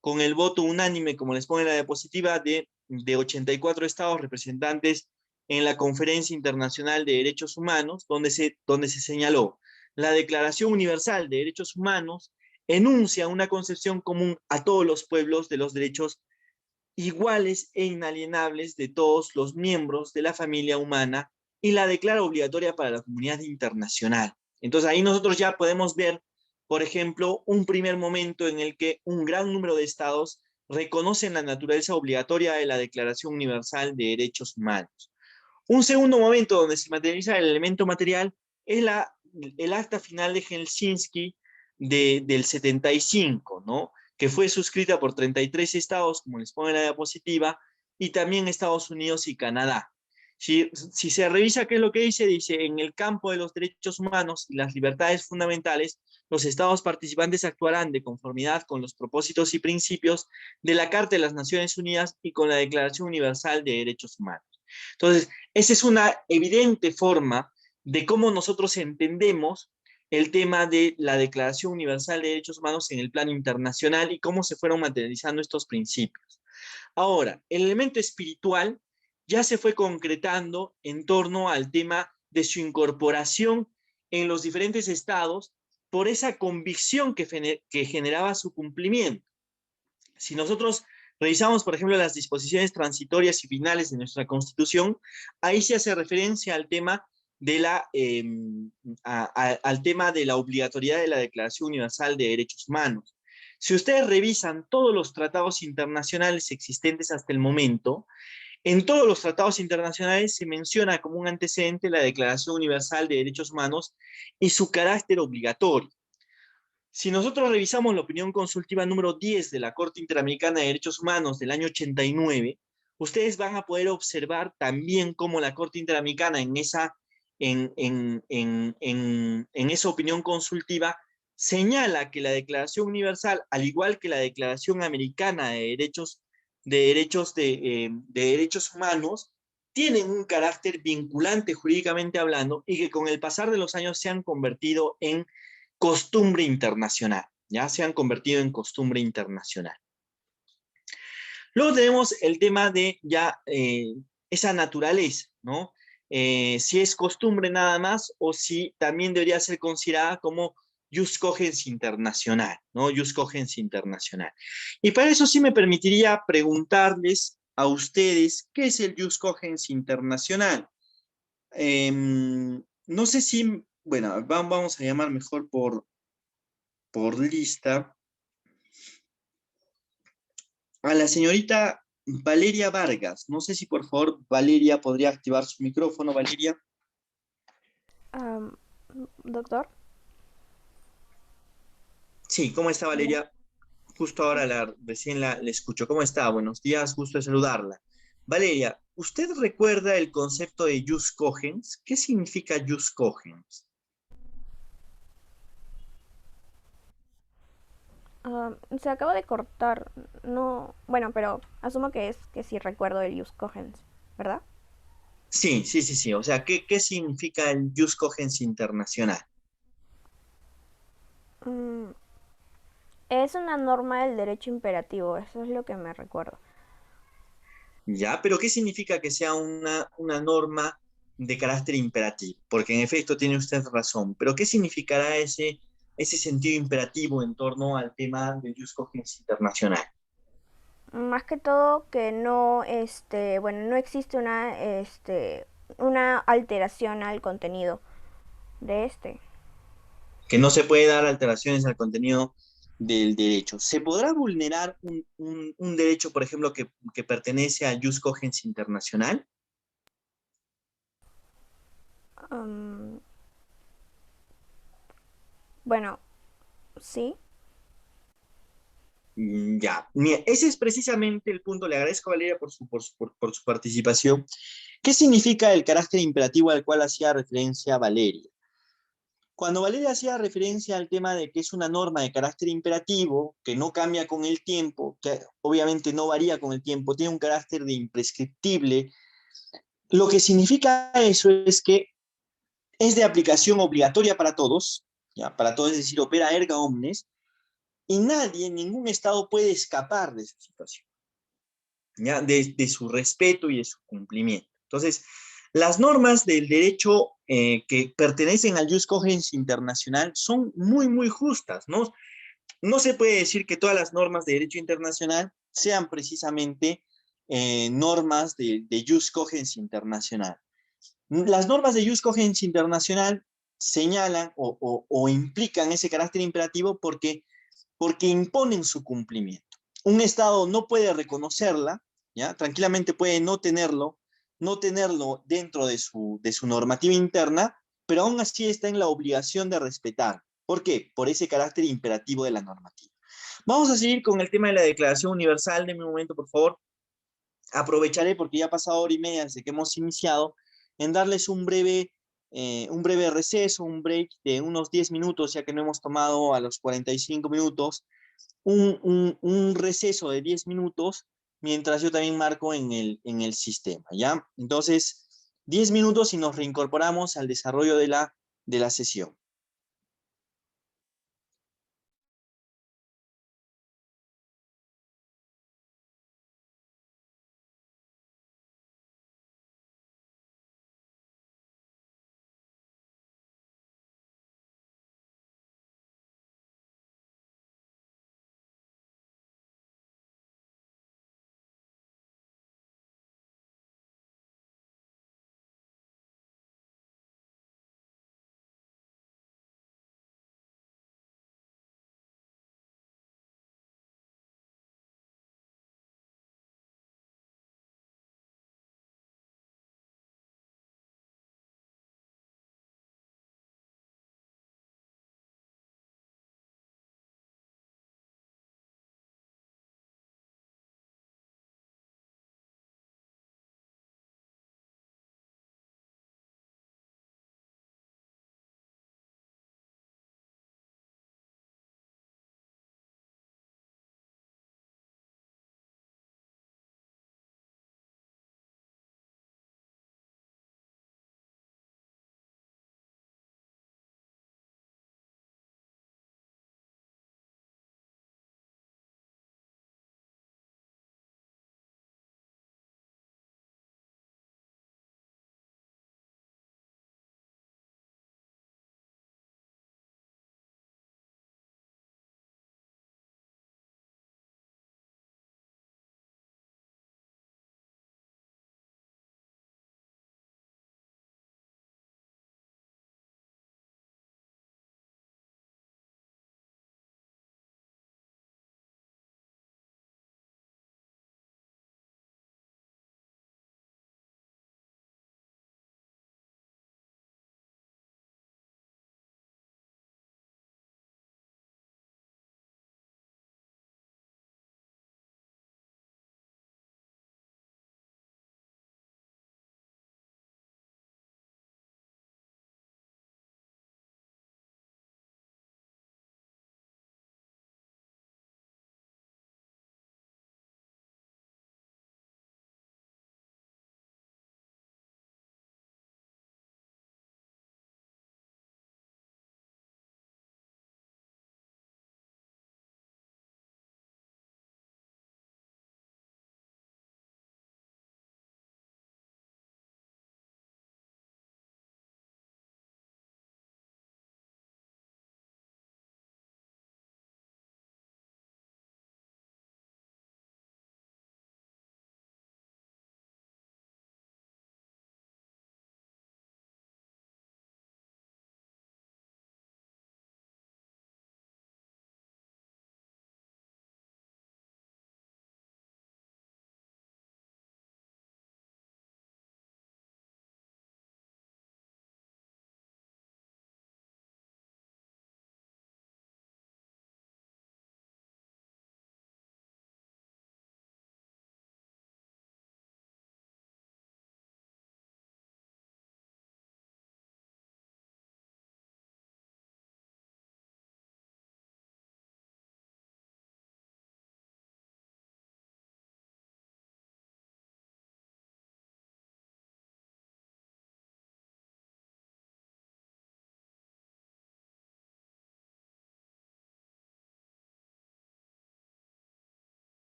con el voto unánime, como les pone en la diapositiva, de 84 estados representantes en la Conferencia Internacional de Derechos Humanos, donde se señaló: la Declaración Universal de Derechos Humanos enuncia una concepción común a todos los pueblos de los derechos iguales e inalienables de todos los miembros de la familia humana, y la declara obligatoria para la comunidad internacional. Entonces ahí nosotros ya podemos ver, por ejemplo, un primer momento en el que un gran número de estados reconocen la naturaleza obligatoria de la Declaración Universal de Derechos Humanos. Un segundo momento donde se materializa el elemento material es el acta final de Helsinki del 75, ¿no? Que fue suscrita por 33 estados, como les pongo en la diapositiva, y también Estados Unidos y Canadá. Si se revisa qué es lo que dice, en el campo de los derechos humanos y las libertades fundamentales, los estados participantes actuarán de conformidad con los propósitos y principios de la Carta de las Naciones Unidas y con la Declaración Universal de Derechos Humanos. Entonces, esa es una evidente forma de cómo nosotros entendemos el tema de la Declaración Universal de Derechos Humanos en el plano internacional y cómo se fueron materializando estos principios. Ahora, el elemento espiritual ya se fue concretando en torno al tema de su incorporación en los diferentes estados por esa convicción que generaba su cumplimiento. Si nosotros revisamos, por ejemplo, las disposiciones transitorias y finales de nuestra Constitución, ahí se hace referencia al tema de al tema de la obligatoriedad de la Declaración Universal de Derechos Humanos. Si ustedes revisan todos los tratados internacionales existentes hasta el momento, en todos los tratados internacionales se menciona como un antecedente la Declaración Universal de Derechos Humanos y su carácter obligatorio. Si nosotros revisamos la opinión consultiva número 10 de la Corte Interamericana de Derechos Humanos del año 89, ustedes van a poder observar también cómo la Corte Interamericana en esa opinión consultiva señala que la Declaración Universal, al igual que la Declaración Americana de Derechos Humanos, tienen un carácter vinculante jurídicamente hablando y que con el pasar de los años se han convertido en costumbre internacional, ya se han convertido en costumbre internacional. Luego tenemos el tema de ya esa naturaleza, ¿no? Si es costumbre nada más o si también debería ser considerada como jus cogens internacional, ¿no? Jus cogens internacional. Y para eso sí me permitiría preguntarles a ustedes, ¿qué es el jus cogens internacional? No sé si, bueno, vamos a llamar mejor por lista. a la señorita Valeria Vargas. No sé si por favor Valeria podría activar su micrófono, Valeria. Am, Doctor, Sí, ¿cómo está Hola. Valeria? Justo ahora recién la escucho. ¿Cómo está? Buenos días, gusto de saludarla. Valeria, ¿usted recuerda el concepto de jus cogens? ¿Qué significa jus cogens? se acaba de cortar. No, bueno, pero asumo que es que sí recuerdo el Use Cogens, ¿verdad? Sí, sí, sí, sí. O sea, ¿qué significa el jus cogens internacional? Mm, es una norma del derecho imperativo, eso es lo que me recuerdo. ¿Ya? Pero ¿qué significa que sea una norma de carácter imperativo? Porque en efecto tiene usted razón, pero ¿qué significará ese sentido imperativo en torno al tema del jus cogens internacional? Más que todo que no, bueno, no existe una alteración al contenido de este. Que no se puede dar alteraciones al contenido del derecho. ¿Se podrá vulnerar un derecho, por ejemplo, que pertenece al jus cogens internacional? Am, bueno, sí. Ya, mira, ese es precisamente el punto. Le agradezco a Valeria por su participación. ¿Qué significa el carácter imperativo al cual hacía referencia Valeria? Cuando Valeria hacía referencia al tema de que es una norma de carácter imperativo, que no cambia con el tiempo, que obviamente no varía con el tiempo, tiene un carácter de imprescriptible, lo que significa eso es que es de aplicación obligatoria para todos, ¿ya? Para todos, es decir, opera erga omnes, y nadie, ningún Estado puede escapar de su situación, ¿ya? De su respeto y de su cumplimiento. Entonces, las normas del derecho que pertenecen al jus cogens internacional son muy, muy justas, ¿no? No se puede decir que todas las normas de derecho internacional sean precisamente normas de jus cogens internacional. Las normas de jus cogens internacional señalan o implican ese carácter imperativo porque imponen su cumplimiento. Un Estado no puede reconocerla, ¿ya? Tranquilamente puede no tenerlo dentro de su normativa interna, pero aún así está en la obligación de respetar. ¿Por qué? Por ese carácter imperativo de la normativa. Vamos a seguir con el tema de la Declaración Universal. De mi momento, por favor. Aprovecharé porque ya ha pasado hora y media desde que hemos iniciado en darles un breve receso, un break de unos 10 minutos, ya que no hemos tomado a los 45 minutos, un receso de 10 minutos, mientras yo también marco en el sistema, ¿ya? Entonces, 10 minutos y nos reincorporamos al desarrollo de la sesión.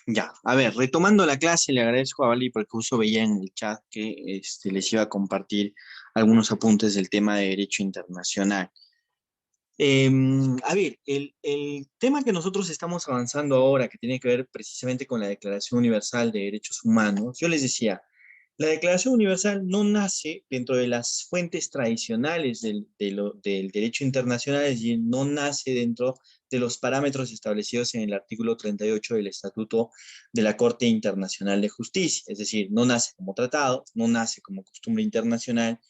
Ya, a ver, retomando la clase, le agradezco a Vali porque justo veía en el chat que les iba a compartir algunos apuntes del tema de derecho internacional. A ver, el tema que nosotros estamos avanzando ahora, que tiene que ver precisamente con la Declaración Universal de Derechos Humanos, yo les decía, la Declaración Universal no nace dentro de las fuentes tradicionales del derecho internacional, es decir, no nace dentro de los parámetros establecidos en el artículo 38 del Estatuto de la Corte Internacional de Justicia, es decir, no nace como tratado, no nace como costumbre internacional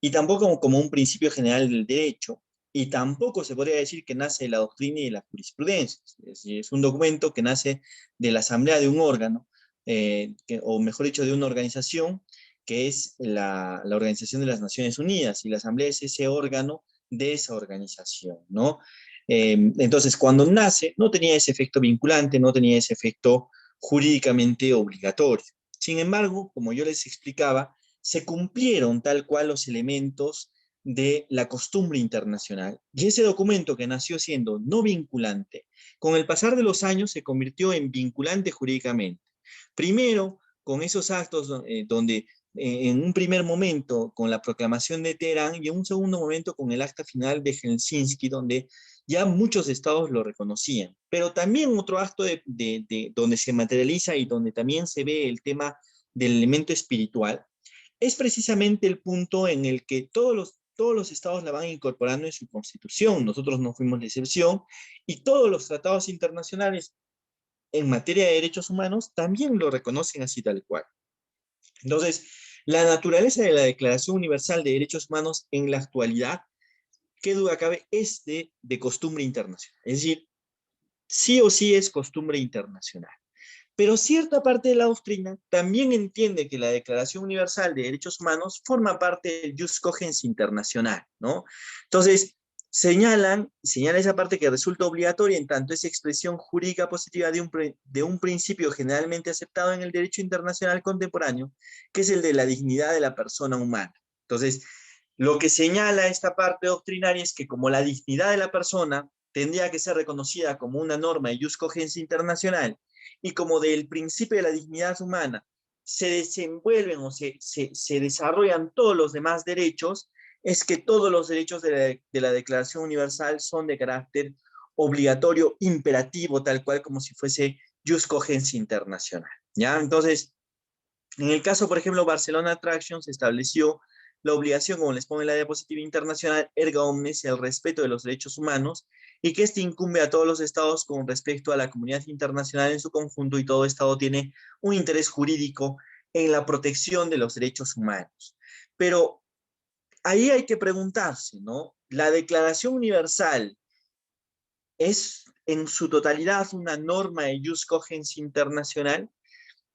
y tampoco como un principio general del derecho, y tampoco se podría decir que nace de la doctrina y de la jurisprudencia, es decir, es un documento que nace de la asamblea de un órgano, o mejor dicho, de una organización, que es la Organización de las Naciones Unidas, y la Asamblea es ese órgano de esa organización, ¿no? Entonces, cuando nace, no tenía ese efecto vinculante, no tenía ese efecto jurídicamente obligatorio. Sin embargo, como yo les explicaba, se cumplieron tal cual los elementos de la costumbre internacional, y ese documento que nació siendo no vinculante, con el pasar de los años se convirtió en vinculante jurídicamente. Primero, con esos actos donde en un primer momento con la proclamación de Teherán y en un segundo momento con el acta final de Helsinki, donde ya muchos estados lo reconocían. Pero también otro acto donde se materializa y donde también se ve el tema del elemento espiritual, es precisamente el punto en el que todos los estados la van incorporando en su constitución. Nosotros no fuimos la excepción, y todos los tratados internacionales en materia de derechos humanos también lo reconocen así tal cual. Entonces, la naturaleza de la Declaración Universal de Derechos Humanos en la actualidad, qué duda cabe, es de costumbre internacional. Es decir, sí o sí es costumbre internacional. Pero cierta parte de la doctrina también entiende que la Declaración Universal de Derechos Humanos forma parte del jus cogens internacional, ¿no? Entonces, señala esa parte que resulta obligatoria en tanto es expresión jurídica positiva de un principio generalmente aceptado en el derecho internacional contemporáneo, que es el de la dignidad de la persona humana. Entonces, lo que señala esta parte doctrinaria es que como la dignidad de la persona tendría que ser reconocida como una norma de jus cogens internacional, y como del principio de la dignidad humana se desenvuelven o se desarrollan todos los demás derechos, es que todos los derechos de la Declaración Universal son de carácter obligatorio, imperativo, tal cual como si fuese jus cogens internacional, ¿ya? Entonces, en el caso, por ejemplo, Barcelona Traction se estableció la obligación, como les pongo en la diapositiva internacional, erga omnes, el respeto de los derechos humanos, y que este incumbe a todos los estados con respecto a la comunidad internacional en su conjunto, y todo estado tiene un interés jurídico en la protección de los derechos humanos. Pero ahí hay que preguntarse, ¿no? ¿La Declaración Universal es en su totalidad una norma de jus cogens internacional?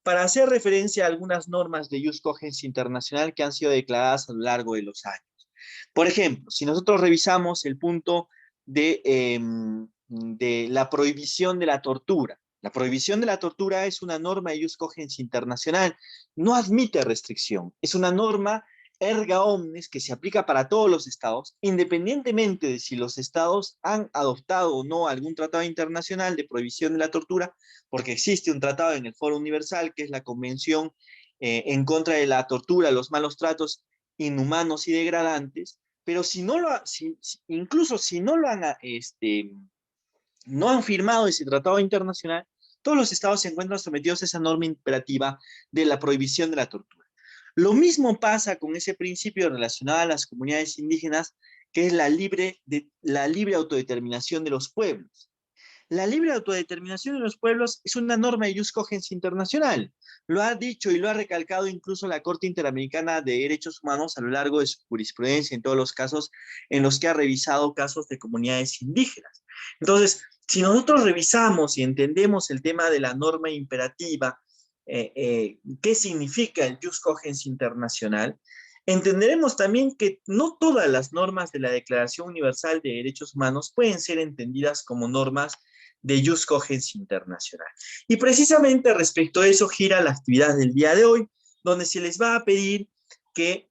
Para hacer referencia a algunas normas de jus cogens internacional que han sido declaradas a lo largo de los años. Por ejemplo, si nosotros revisamos el punto de la prohibición de la tortura. La prohibición de la tortura es una norma de jus cogens internacional, no admite restricción, es una norma erga omnes que se aplica para todos los estados, independientemente de si los estados han adoptado o no algún tratado internacional de prohibición de la tortura, porque existe un tratado en el Foro Universal, que es la Convención en contra de la tortura, los malos tratos inhumanos y degradantes, pero incluso si no lo han, no han firmado ese tratado internacional, todos los estados se encuentran sometidos a esa norma imperativa de la prohibición de la tortura. Lo mismo pasa con ese principio relacionado a las comunidades indígenas, que es la libre autodeterminación de los pueblos. La libre autodeterminación de los pueblos es una norma de jus cogens internacional. Lo ha dicho y lo ha recalcado incluso la Corte Interamericana de Derechos Humanos a lo largo de su jurisprudencia en todos los casos en los que ha revisado casos de comunidades indígenas. Entonces, si nosotros revisamos y entendemos el tema de la norma imperativa, qué significa el jus cogens internacional, entenderemos también que no todas las normas de la Declaración Universal de Derechos Humanos pueden ser entendidas como normas de jus cogens internacional. Y precisamente respecto a eso gira la actividad del día de hoy, donde se les va a pedir que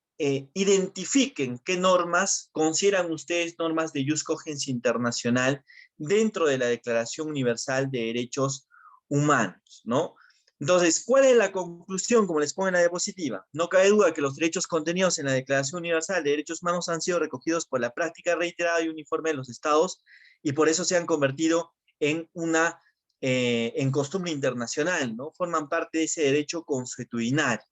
identifiquen qué normas consideran ustedes normas de jus cogens internacional dentro de la Declaración Universal de Derechos humanos, ¿no? Entonces, ¿cuál es la conclusión, como les pongo en la diapositiva? No cabe duda que los derechos contenidos en la Declaración Universal de Derechos Humanos han sido recogidos por la práctica reiterada y uniforme de los estados y por eso se han convertido en en costumbre internacional, ¿no? Forman parte de ese derecho consuetudinario.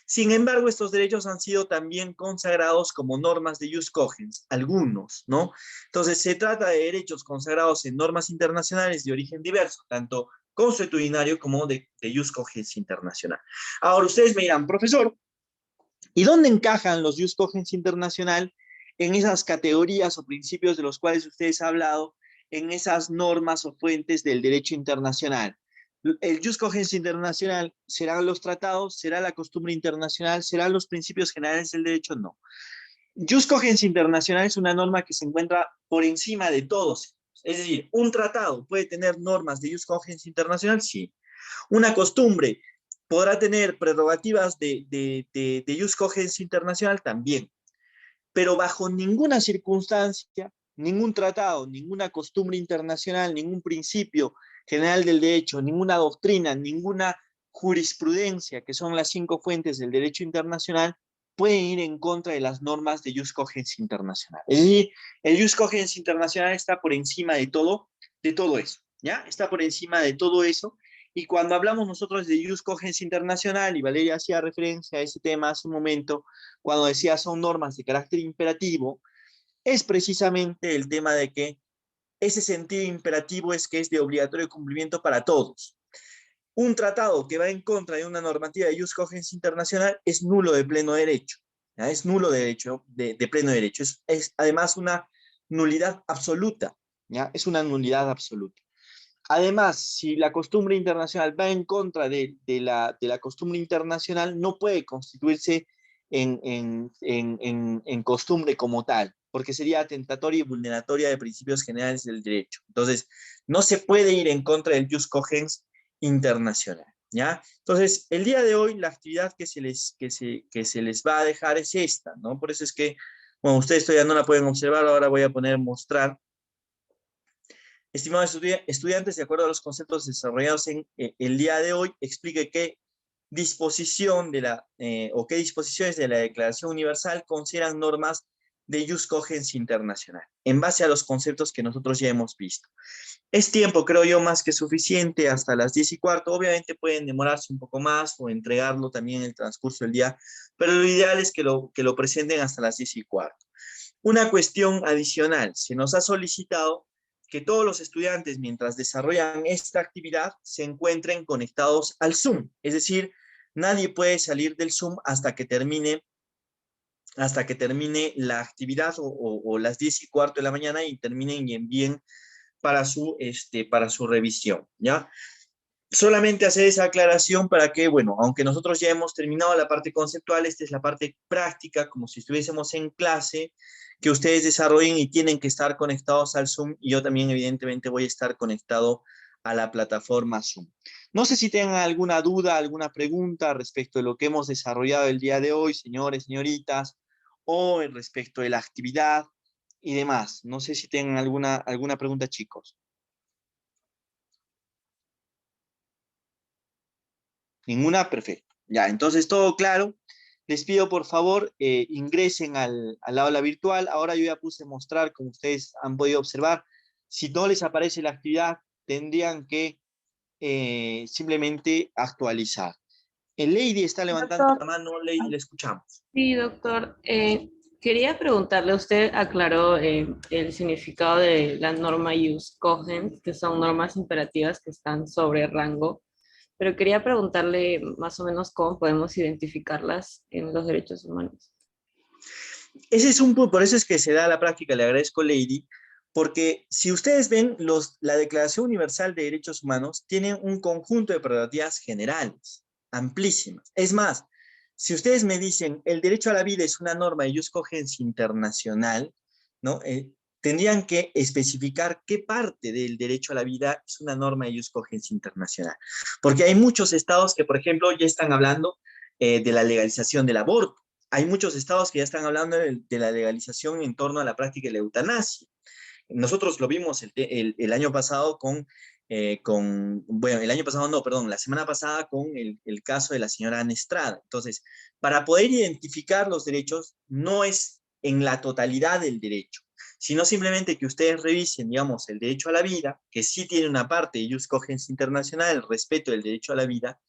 Sin embargo, estos derechos han sido también consagrados como normas de jus cogens, algunos, ¿no? Entonces, se trata de derechos consagrados en normas internacionales de origen diverso, tanto consuetudinario como de jus cogens internacional. Ahora, ustedes me dirán, profesor, ¿y dónde encajan los jus cogens internacional en esas categorías o principios de los cuales ustedes han hablado, en esas normas o fuentes del derecho internacional? El jus cogens internacional serán los tratados, será la costumbre internacional, serán los principios generales del derecho, no. Jus cogens internacional es una norma que se encuentra por encima de todos. Es decir, un tratado puede tener normas de jus cogens internacional, sí. Una costumbre podrá tener prerrogativas de jus cogens internacional también. Pero bajo ninguna circunstancia, ningún tratado, ninguna costumbre internacional, ningún principio general del derecho, ninguna doctrina, ninguna jurisprudencia, que son las 5 fuentes del derecho internacional, pueden ir en contra de las normas de jus cogens internacional. Es decir, el jus cogens internacional está por encima de todo eso, ¿ya? Está por encima de todo eso. Y cuando hablamos nosotros de jus cogens internacional, y Valeria hacía referencia a ese tema hace un momento, cuando decía son normas de carácter imperativo, es precisamente el tema de que ese sentido imperativo es que es de obligatorio cumplimiento para todos. Un tratado que va en contra de una normativa de jus cogens internacional es nulo de pleno derecho, ¿ya? Es nulo de pleno derecho, es además una nulidad absoluta, ¿ya? Es una nulidad absoluta. Además, si la costumbre internacional va en contra de la costumbre internacional, no puede constituirse en costumbre como tal, porque sería atentatoria y vulneratoria de principios generales del derecho. Entonces, no se puede ir en contra del jus cogens internacional, ¿ya? Entonces, el día de hoy, la actividad que se les va a dejar es esta, ¿no? Por eso es que, bueno, ustedes todavía no la pueden observar, ahora voy a mostrar. Estimados estudiantes, de acuerdo a los conceptos desarrollados en el día de hoy, explique qué disposición qué disposiciones de la Declaración Universal consideran normas de jus cogens internacional, en base a los conceptos que nosotros ya hemos visto. Es tiempo, creo yo, más que suficiente, hasta las 10:15. Obviamente pueden demorarse un poco más o entregarlo también en el transcurso del día, pero lo ideal es que lo presenten hasta las 10:15. Una cuestión adicional, se nos ha solicitado que todos los estudiantes, mientras desarrollan esta actividad, se encuentren conectados al Zoom. Es decir, nadie puede salir del Zoom hasta que termine la actividad o las 10:15 de la mañana y terminen y envíen para su revisión, ¿ya? Solamente hacer esa aclaración para que, bueno, aunque nosotros ya hemos terminado la parte conceptual, esta es la parte práctica, como si estuviésemos en clase, que ustedes desarrollen y tienen que estar conectados al Zoom, y yo también evidentemente voy a estar conectado a la plataforma Zoom. No sé si tengan alguna duda, alguna pregunta respecto de lo que hemos desarrollado el día de hoy, señores, señoritas, o respecto de la actividad y demás. No sé si tengan alguna pregunta, chicos. ¿Ninguna? Perfecto. Ya, entonces todo claro. Les pido por favor ingresen al aula virtual. Ahora yo ya puse mostrar, como ustedes han podido observar. Si no les aparece la actividad, tendrían que simplemente actualizar. Lady está levantando Doctor. la mano. Lady, le escuchamos. Sí, doctor. Quería preguntarle, usted aclaró el significado de la norma jus cogens, que son normas imperativas que están sobre rango, pero quería preguntarle más o menos cómo podemos identificarlas en los derechos humanos. Ese es un punto, por eso es que se da la práctica, le agradezco, Lady, porque si ustedes ven, la Declaración Universal de Derechos Humanos tiene un conjunto de prerrogativas generales, amplísimas. Es más, si ustedes me dicen, el derecho a la vida es una norma de jus cogens internacional, ¿no? Tendrían que especificar qué parte del derecho a la vida es una norma de jus cogens internacional. Porque hay muchos estados que, por ejemplo, ya están hablando de la legalización del aborto. Hay muchos estados que ya están hablando de la legalización en torno a la práctica de la eutanasia. Nosotros lo vimos el año pasado con bueno, el año pasado no, perdón, la semana pasada con el caso de la señora Ana Estrada. Entonces, para poder identificar los derechos, no es en la totalidad del derecho, sino simplemente que ustedes revisen, digamos, el derecho a la vida, que sí tiene una parte de Jus Cogens Internacional, el respeto del derecho a la vida,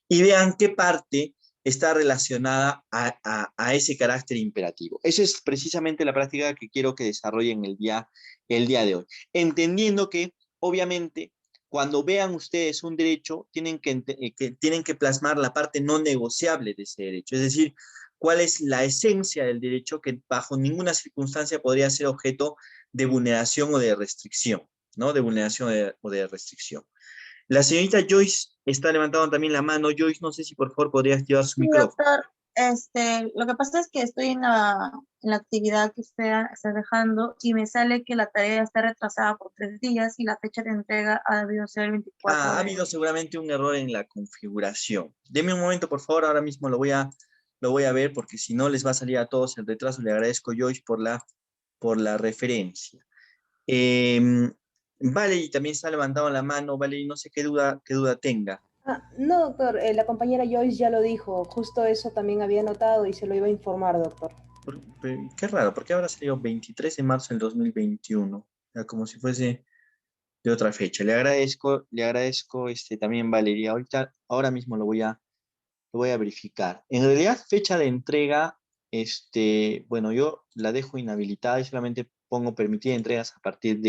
y vean qué parte está relacionada a ese carácter imperativo. Esa es precisamente la práctica que quiero que desarrollen el día de hoy. Entendiendo que, obviamente, cuando vean ustedes un derecho, tienen que plasmar la parte no negociable de ese derecho. Es decir, cuál es la esencia del derecho que bajo ninguna circunstancia podría ser objeto de vulneración o de restricción, ¿no? De vulneración o de restricción. La señorita Joyce está levantando también la mano. Joyce, no sé si por favor podría activar su Sí, micrófono. doctor, lo que pasa es que estoy en la actividad que usted está dejando y me sale que la tarea está retrasada por 3 días y la fecha de entrega ha debido ser el 24 Ha de... habido seguramente un error en la configuración. Deme un momento, por favor, ahora mismo lo voy a ver porque si no les va a salir a todos el retraso. Le agradezco, Joyce, por la referencia. Valerie también está levantando la mano. Valerie, no sé qué duda tenga. No, doctor, la compañera Joyce ya lo dijo, justo eso también había notado y se lo iba a informar, doctor. Qué raro, ¿por qué habrá salido 23 de marzo del 2021? Ya como si fuese de otra fecha. Le agradezco también, Valeria. Ahora mismo lo voy a verificar. En realidad, fecha de entrega, bueno, yo la dejo inhabilitada y solamente pongo permitir entregas a partir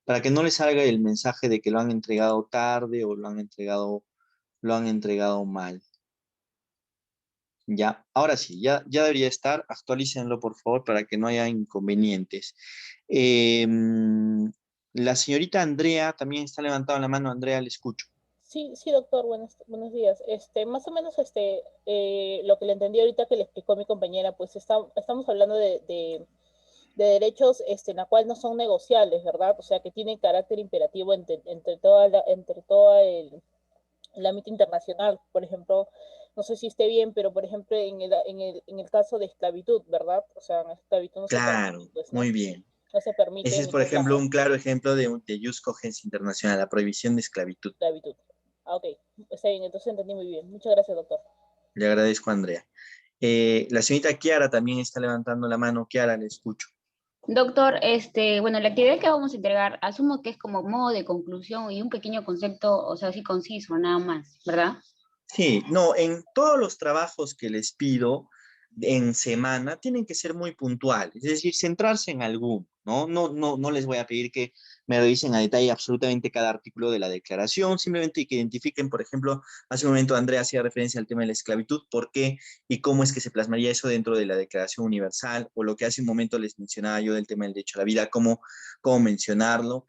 para que no le salga el mensaje de que lo han entregado tarde o lo han entregado mal. Ya, ahora sí, ya debería estar. Actualícenlo, por favor, para que no haya inconvenientes. La señorita Andrea también está levantada la mano. Andrea, le escucho. Sí, sí, doctor, buenos días. Más o menos lo que le entendí ahorita que le explicó mi compañera, pues estamos hablando de derechos en la cual no son negociables, ¿verdad? O sea, que tienen carácter imperativo entre todo el ámbito internacional. Por ejemplo, no sé si esté bien, pero por ejemplo, en el caso de esclavitud, ¿verdad? O sea, en esclavitud no se permite, Claro, pues, ¿no? muy bien. No se permite Ese en es, por ningún ejemplo, lado, un claro ejemplo de Jus Cogens Internacional, la prohibición de esclavitud. esclavitud. Ah, ok, está bien, entonces entendí muy bien. Muchas gracias, doctor. Le agradezco, Andrea. La señorita Kiara también está levantando la mano. Kiara, le escucho. Doctor, bueno, la actividad que vamos a entregar, asumo que es como modo de conclusión y un pequeño concepto, o sea, así conciso, nada más, ¿verdad? Sí, no, en todos los trabajos que les pido en semana tienen que ser muy puntuales, es decir, centrarse en alguno, ¿no? No les voy a pedir que me revisen a detalle absolutamente cada artículo de la declaración, simplemente que identifiquen, por ejemplo, hace un momento Andrea hacía referencia al tema de la esclavitud, por qué y cómo es que se plasmaría eso dentro de la Declaración Universal, o lo que hace un momento les mencionaba yo del tema del derecho a la vida, cómo mencionarlo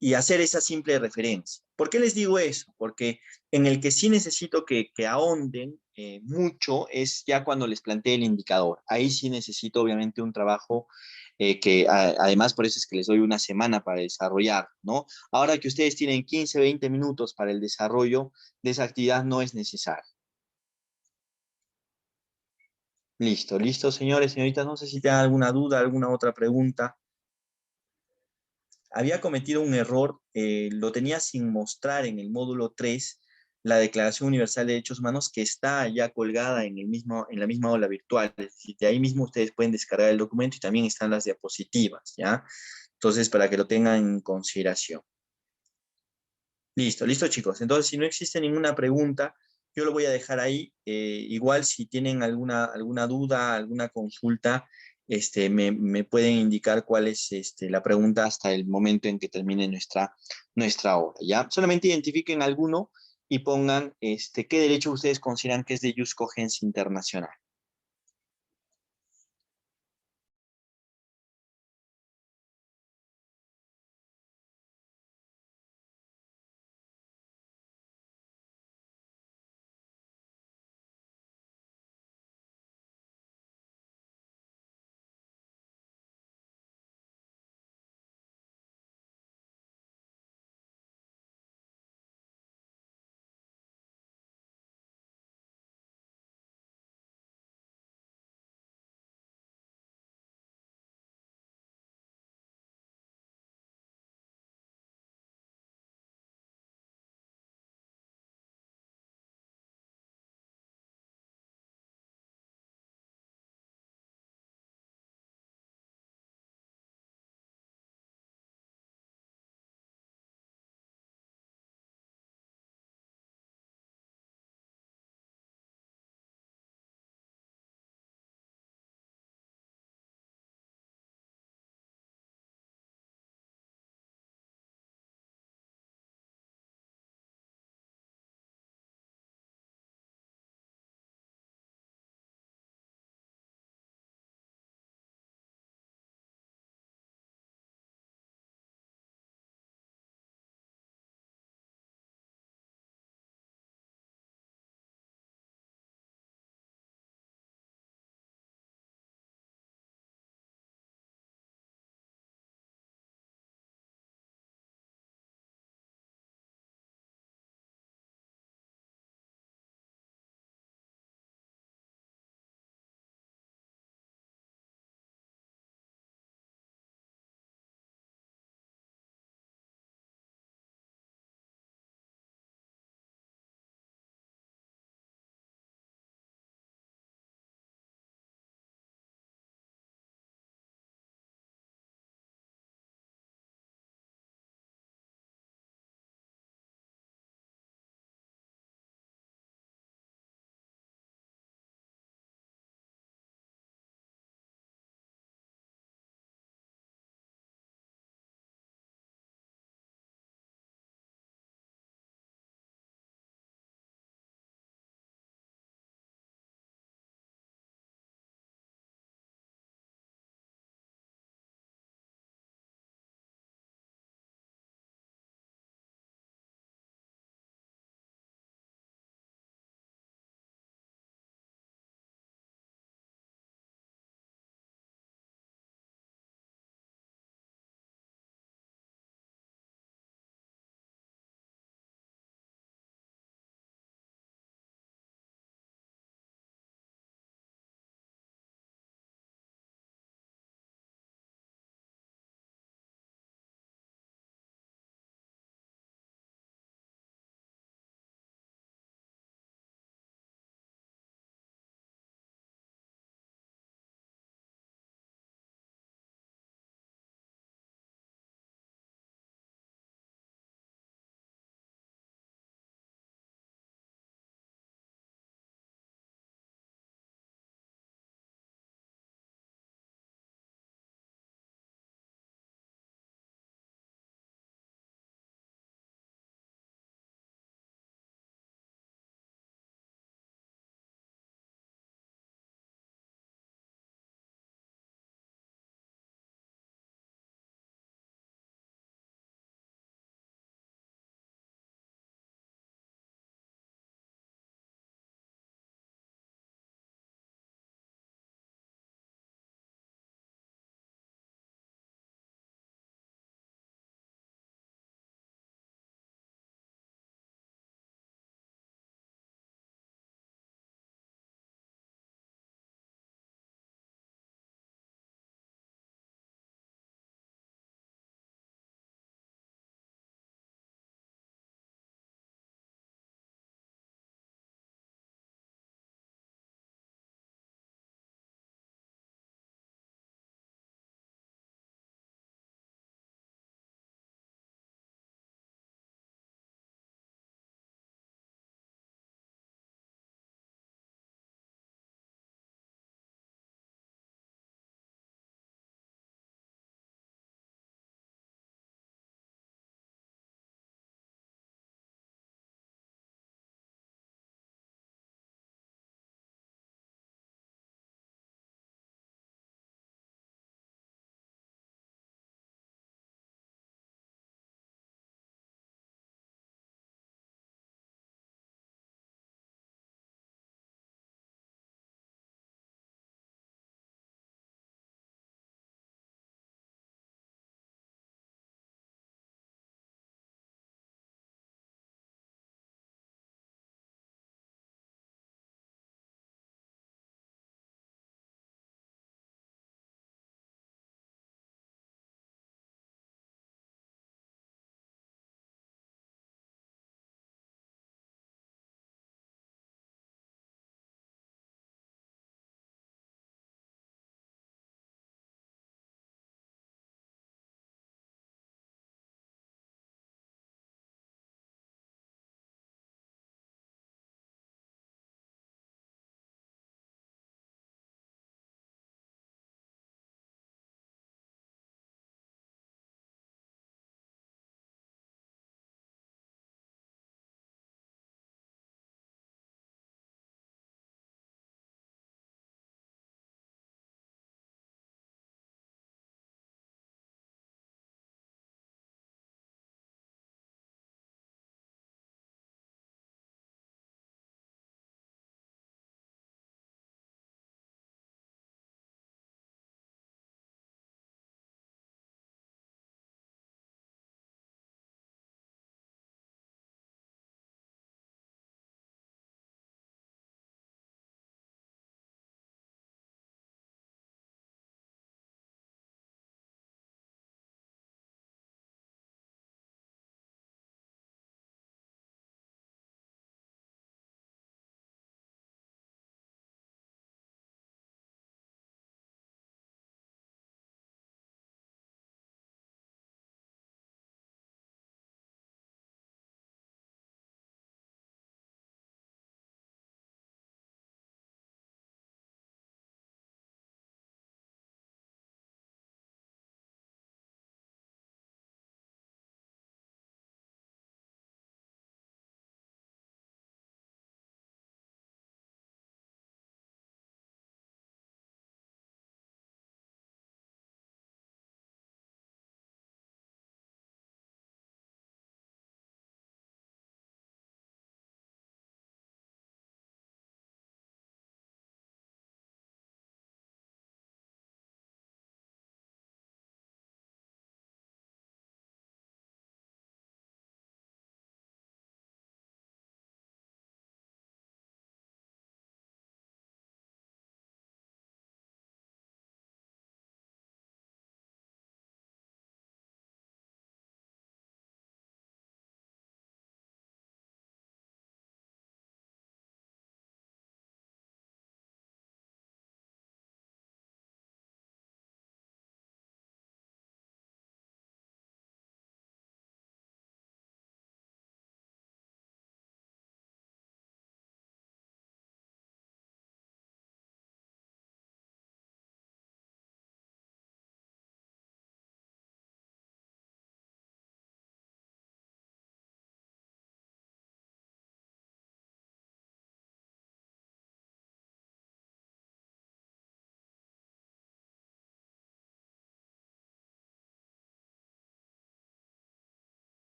y hacer esa simple referencia. ¿Por qué les digo eso? Porque en el que sí necesito que ahonden mucho es ya cuando les plantee el indicador. Ahí sí necesito obviamente un trabajo además por eso es que les doy una semana para desarrollar, ¿no? Ahora que ustedes tienen 15, 20 minutos para el desarrollo de esa actividad no es necesario. Listo, señores, señoritas, no sé si tienen alguna duda, alguna otra pregunta. Había cometido un error, lo tenía sin mostrar en el módulo 3, la Declaración Universal de Derechos Humanos, que está ya colgada en la misma aula virtual. Es decir, de ahí mismo ustedes pueden descargar el documento y también están las diapositivas, ¿ya? Entonces, para que lo tengan en consideración. Listo, chicos. Entonces, si no existe ninguna pregunta, yo lo voy a dejar ahí. Igual, si tienen alguna duda, alguna consulta, me pueden indicar cuál es la pregunta hasta el momento en que termine nuestra hora, ¿ya? Solamente identifiquen alguno y pongan qué derecho ustedes consideran que es de Jus Cogens Internacional.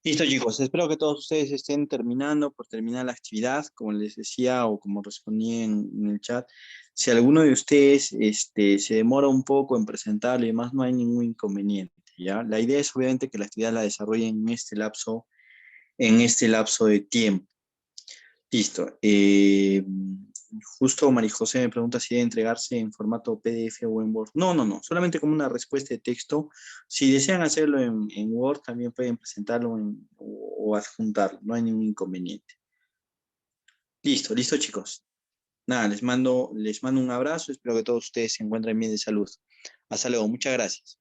Listo, chicos. Espero que todos ustedes estén terminando por terminar la actividad, como les decía o como respondí en el chat. Si alguno de ustedes se demora un poco en presentarlo y demás, no hay ningún inconveniente, ¿ya? La idea es obviamente que la actividad la desarrollen en este lapso de tiempo. Listo. Justo María José me pregunta si debe entregarse en formato PDF o en Word. No, no, no. Solamente como una respuesta de texto. Si desean hacerlo en Word, también pueden presentarlo o adjuntarlo. No hay ningún inconveniente. Listo, listo, chicos. Nada, les mando un abrazo. Espero que todos ustedes se encuentren bien de salud. Hasta luego. Muchas gracias.